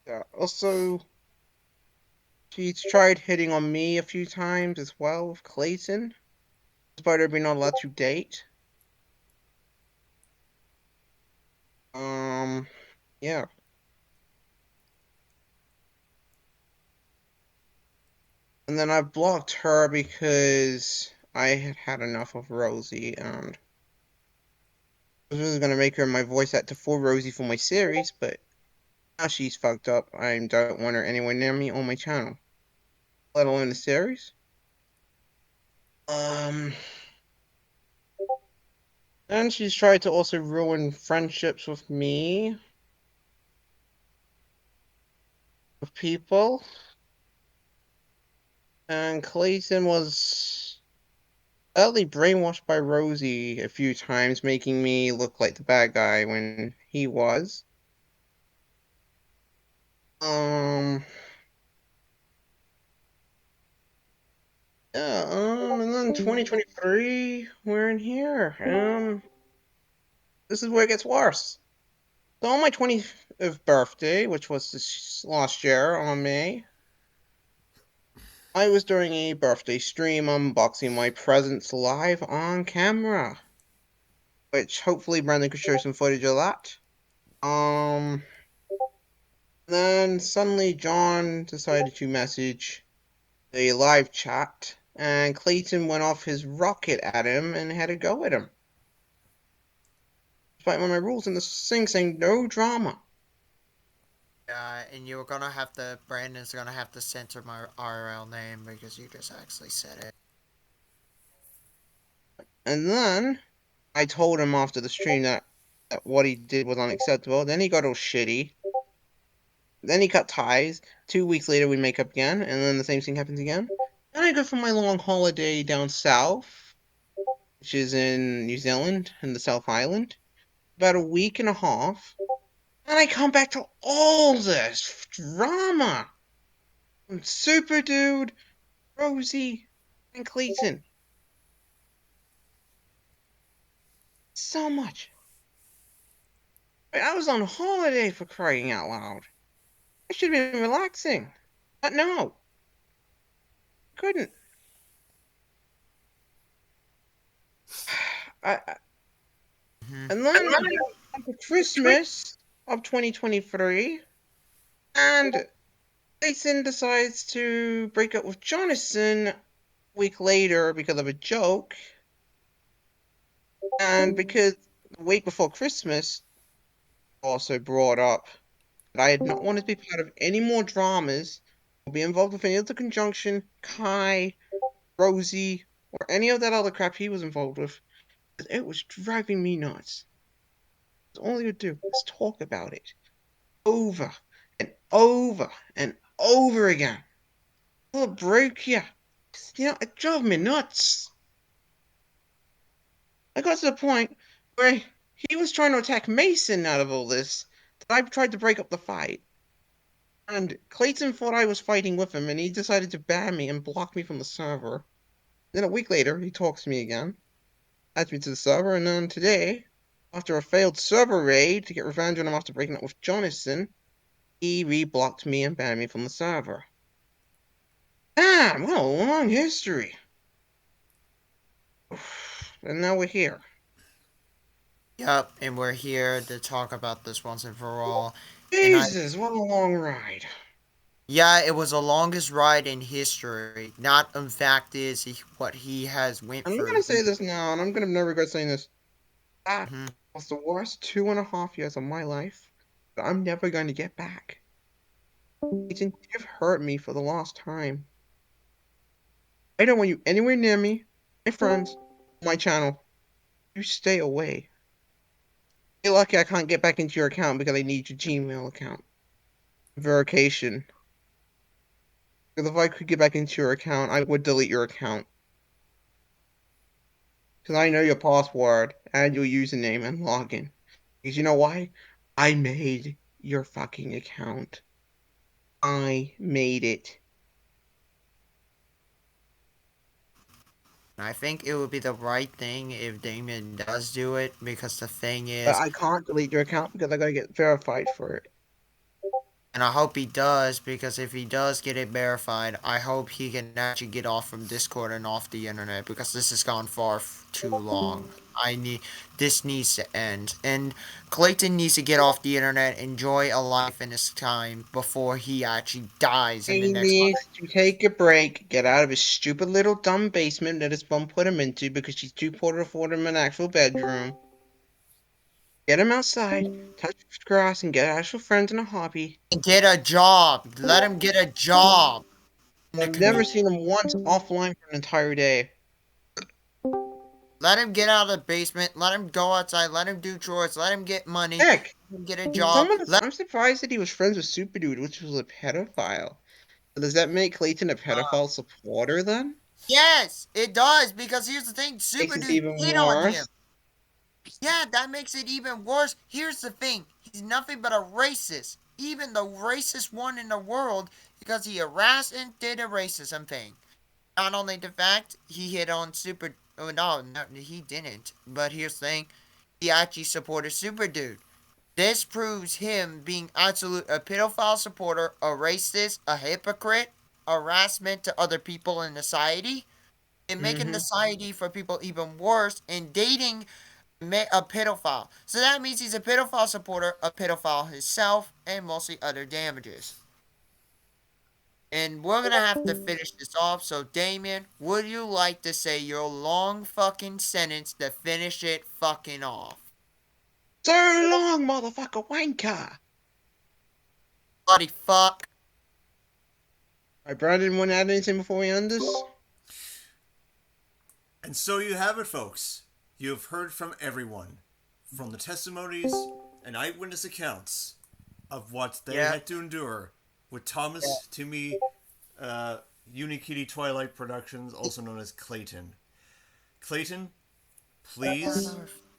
yeah. Also, she's tried hitting on me a few times as well with Clayton, despite her being not allowed to date. Yeah. And then I blocked her because I had had enough of Rosie, and I was really gonna make her my voice actor for Rosie for my series, but now she's fucked up. I don't want her anywhere near me on my channel, let alone the series. Um, and she's tried to also ruin friendships with me, with people. And Clayton was sadly brainwashed by Rosie a few times, making me look like the bad guy when he was. Um, yeah, and then 2023, we're in here. This is where it gets worse. So on my 20th birthday, which was this last year on May, I was doing a birthday stream unboxing my presents live on camera, which hopefully Brandon could show some footage of that. Then suddenly John decided to message a live chat, and Clayton went off his rocket at him and had a go at him. Despite one of my rules in this thing saying no drama. And you were gonna have to, Brandon's gonna have to censor my RL name because you just actually said it. And then I told him after the stream that what he did was unacceptable. Then he got all shitty. Then he cut ties. 2 weeks later, we make up again, and then the same thing happens again. Then I go for my long holiday down south, which is in New Zealand, in the South Island. About a week and a half. And I come back to all this drama. Super Dude, Rosie, and Clayton. So much. I was on holiday, for crying out loud. I should have been relaxing. But no. Couldn't. I And then after Christmas of 2023, and Clayton decides to break up with Jonathan a week later because of a joke. And because the week before Christmas also brought up that I had not wanted to be part of any more dramas or be involved with any other conjunction, Kai, Rosie, or any of that other crap he was involved with. It was driving me nuts. All you would do is talk about it over and over and over again. Till it broke you. It drove me nuts. I got to the point where he was trying to attack Mason out of all this, that I tried to break up the fight. And Clayton thought I was fighting with him, and he decided to ban me and block me from the server. Then a week later, he talks to me again, adds me to the server, and then today, after a failed server raid to get revenge on him after breaking up with Jonathan, he re-blocked me and banned me from the server. Damn, what a long history. And now we're here. Yep, and we're here to talk about this once and for all. Jesus, what a long ride. Yeah, it was the longest ride in history. Not, in fact, what he has went I'm through. gonna say this now, and I'm gonna never regret saying this. That Mhm. was the worst 2.5 years of my life that I'm never going to get back. Agent, you've hurt me for the last time. I don't want you anywhere near me, my friends, my channel. You stay away. You're lucky I can't get back into your account because I need your Gmail account. Verification. Because if I could get back into your account, I would delete your account. Because I know your password and your username and login. Because you know why? I made your fucking account. I made it. I think it would be the right thing if Damien does do it, because the thing But is, I can't delete your account because I gotta get verified for it. and I hope he does, because if he does get it verified, I hope he can actually get off from Discord and off the internet, because this has gone far too long. This needs to end, and Clayton needs to get off the internet, enjoy a life in his time before he actually dies in the He next one. needs to take a break, get out of his stupid little dumb basement that his mom put him into because she's too poor to afford him an actual bedroom. Get him outside, touch grass, and get actual friends and a hobby. Get a job. Let him get a job in the I've never community. seen him once offline for an entire day. Let him get out of the basement. Let him go outside. Let him do chores. Let him get money. Heck, Let him get a job. I'm surprised that he was friends with Super Dude, which was a pedophile. Does that make Clayton a pedophile supporter then? Yes, it does, because here's the thing. Makes Super it Dude even hit on him. worse. Yeah, that makes it even worse. Here's the thing. He's nothing but a racist. Even the racist one in the world, because he harassed and did a racism thing. Not only the fact he hit on Super... Oh, no, he didn't. But here's the thing. He actually supported Super Dude. This proves him being a pedophile supporter, a racist, a hypocrite, harassment to other people in society, and making society for people even worse, and dating a pedophile. So that means he's a pedophile supporter, a pedophile himself, and mostly other damages. And we're gonna have to finish this off. So Damien, would you like to say your long fucking sentence to finish it fucking off? So long, motherfucker wanker! Bloody fuck. Alright, Brandon, want to add anything before we end this? And so you have it, folks. You have heard from everyone, from the testimonies and eyewitness accounts of what they had to endure with Thomas, Timmy, Unikitty Twilight Productions, also known as Clayton. Clayton, please,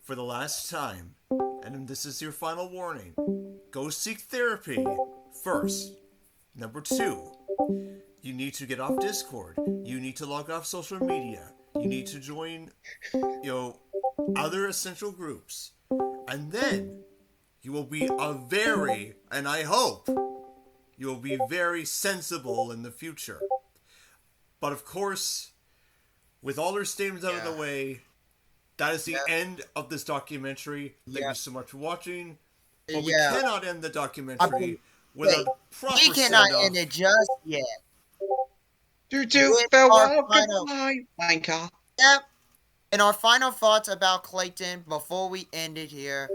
for the last time, and this is your final warning, go seek therapy first. Number 2, you need to get off Discord. You need to log off social media. You need to join, other essential groups. And then you will be and I hope, you will be very sensible in the future. But of course, with all their statements out of the way, that is the end of this documentary. Thank you so much for watching. But we Yeah. cannot end the documentary without Wait, proper we cannot send-off. end it just yet. With farewell, our final- goodbye, wanker. Yep. And our final thoughts about Clayton before we end it here,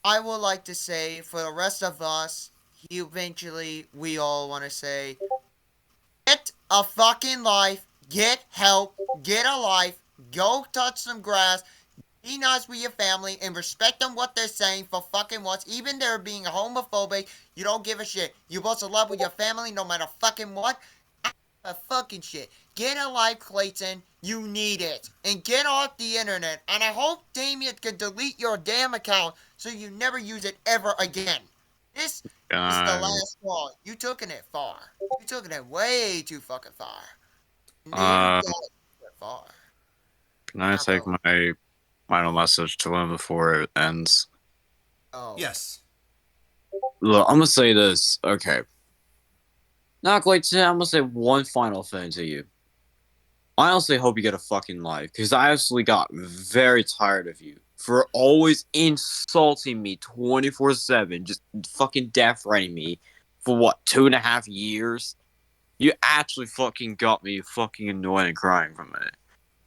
I would like to say for the rest of us, we all want to say, get a fucking life, get help, get a life, go touch some grass, be nice with your family, and respect them what they're saying for fucking once. Even they're being homophobic, you don't give a shit. You're supposed to love with your family no matter fucking what. Fucking shit. Get a life, Clayton. You need it. And get off the internet. And I hope Damien can delete your damn account so you never use it ever again. This is the last straw. You took it far. You took it way too fucking far. Far. Can I take my final message to him before it ends? Oh. Yes. Look, I'm gonna say this. Okay. Now, Clayton, I'm gonna say one final thing to you. I honestly hope you get a fucking life, because I actually got very tired of you for always insulting me 24/7, just fucking death threatening me for what, 2.5 years? You actually fucking got me fucking annoyed and crying from it.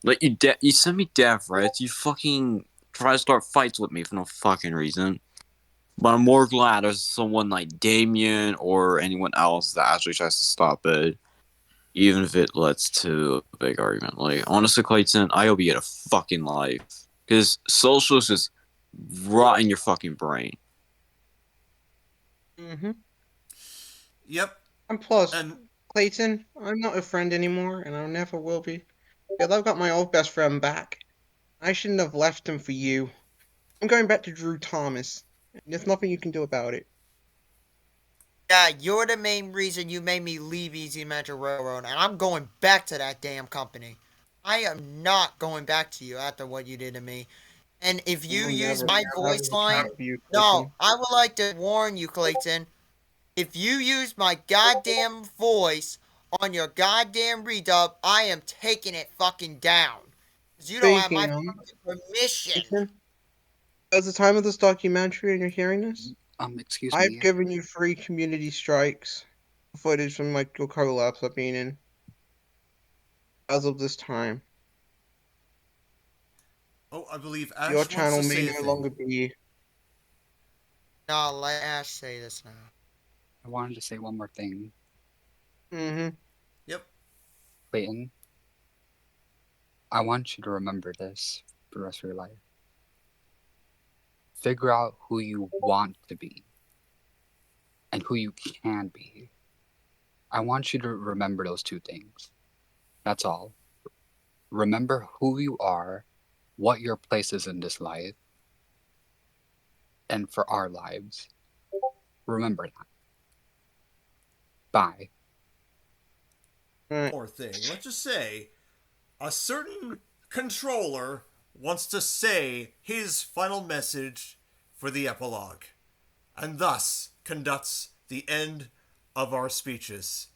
Like, you send me death threats, you fucking try to start fights with me for no fucking reason. But I'm more glad there's someone like Damien or anyone else that actually tries to stop it, even if it leads to a big argument. Like, honestly, Clayton, I hope you get a fucking life. Because social is just rot in your fucking brain. Mm-hmm. Yep. And plus, Clayton, I'm not a friend anymore, and I never will be. Because I've got my old best friend back. I shouldn't have left him for you. I'm going back to Drew Thomas. There's nothing you can do about it. Yeah, you're the main reason you made me leave Easy Metro Railroad, and I'm going back to that damn company. I am not going back to you after what you did to me. And if you use my voice line, no, I would like to warn you, Clayton. If you use my goddamn voice on your goddamn redub, I am taking it fucking down. Because you don't have my fucking permission. Clayton, at the time of this documentary and you're hearing this, excuse me. I've given you 3 community strikes, footage from like your collabs I've been in. As of this time. Oh, I believe Ash your wants channel to may say no a thing. longer be. No, let Ash say this now. I wanted to say one more thing. Mm-hmm. Yep. Clayton, I want you to remember this for the rest of your life. Figure out who you want to be and who you can be. I want you to remember those 2 things. That's all. Remember who you are, what your place is in this life, and for our lives. Remember that. Bye. More thing. Let's just say a certain controller wants to say his final message for the epilogue, and thus conducts the end of our speeches.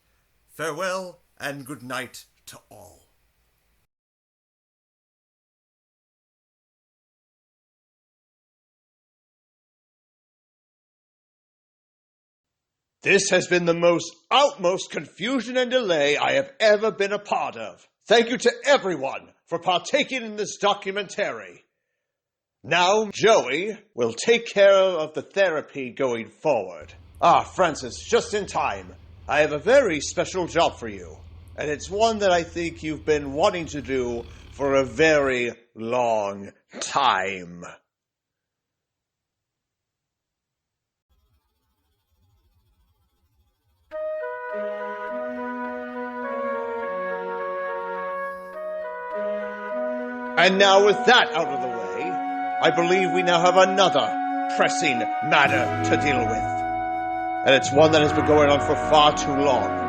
Farewell and good night to all. This has been the most utmost confusion and delay I have ever been a part of. Thank you to everyone for partaking in this documentary. Now, Joey will take care of the therapy going forward. Ah, Francis, just in time. I have a very special job for you, and it's one that I think you've been wanting to do for a very long time. And now with that out of the way, I believe we now have another pressing matter to deal with. And it's one that has been going on for far too long.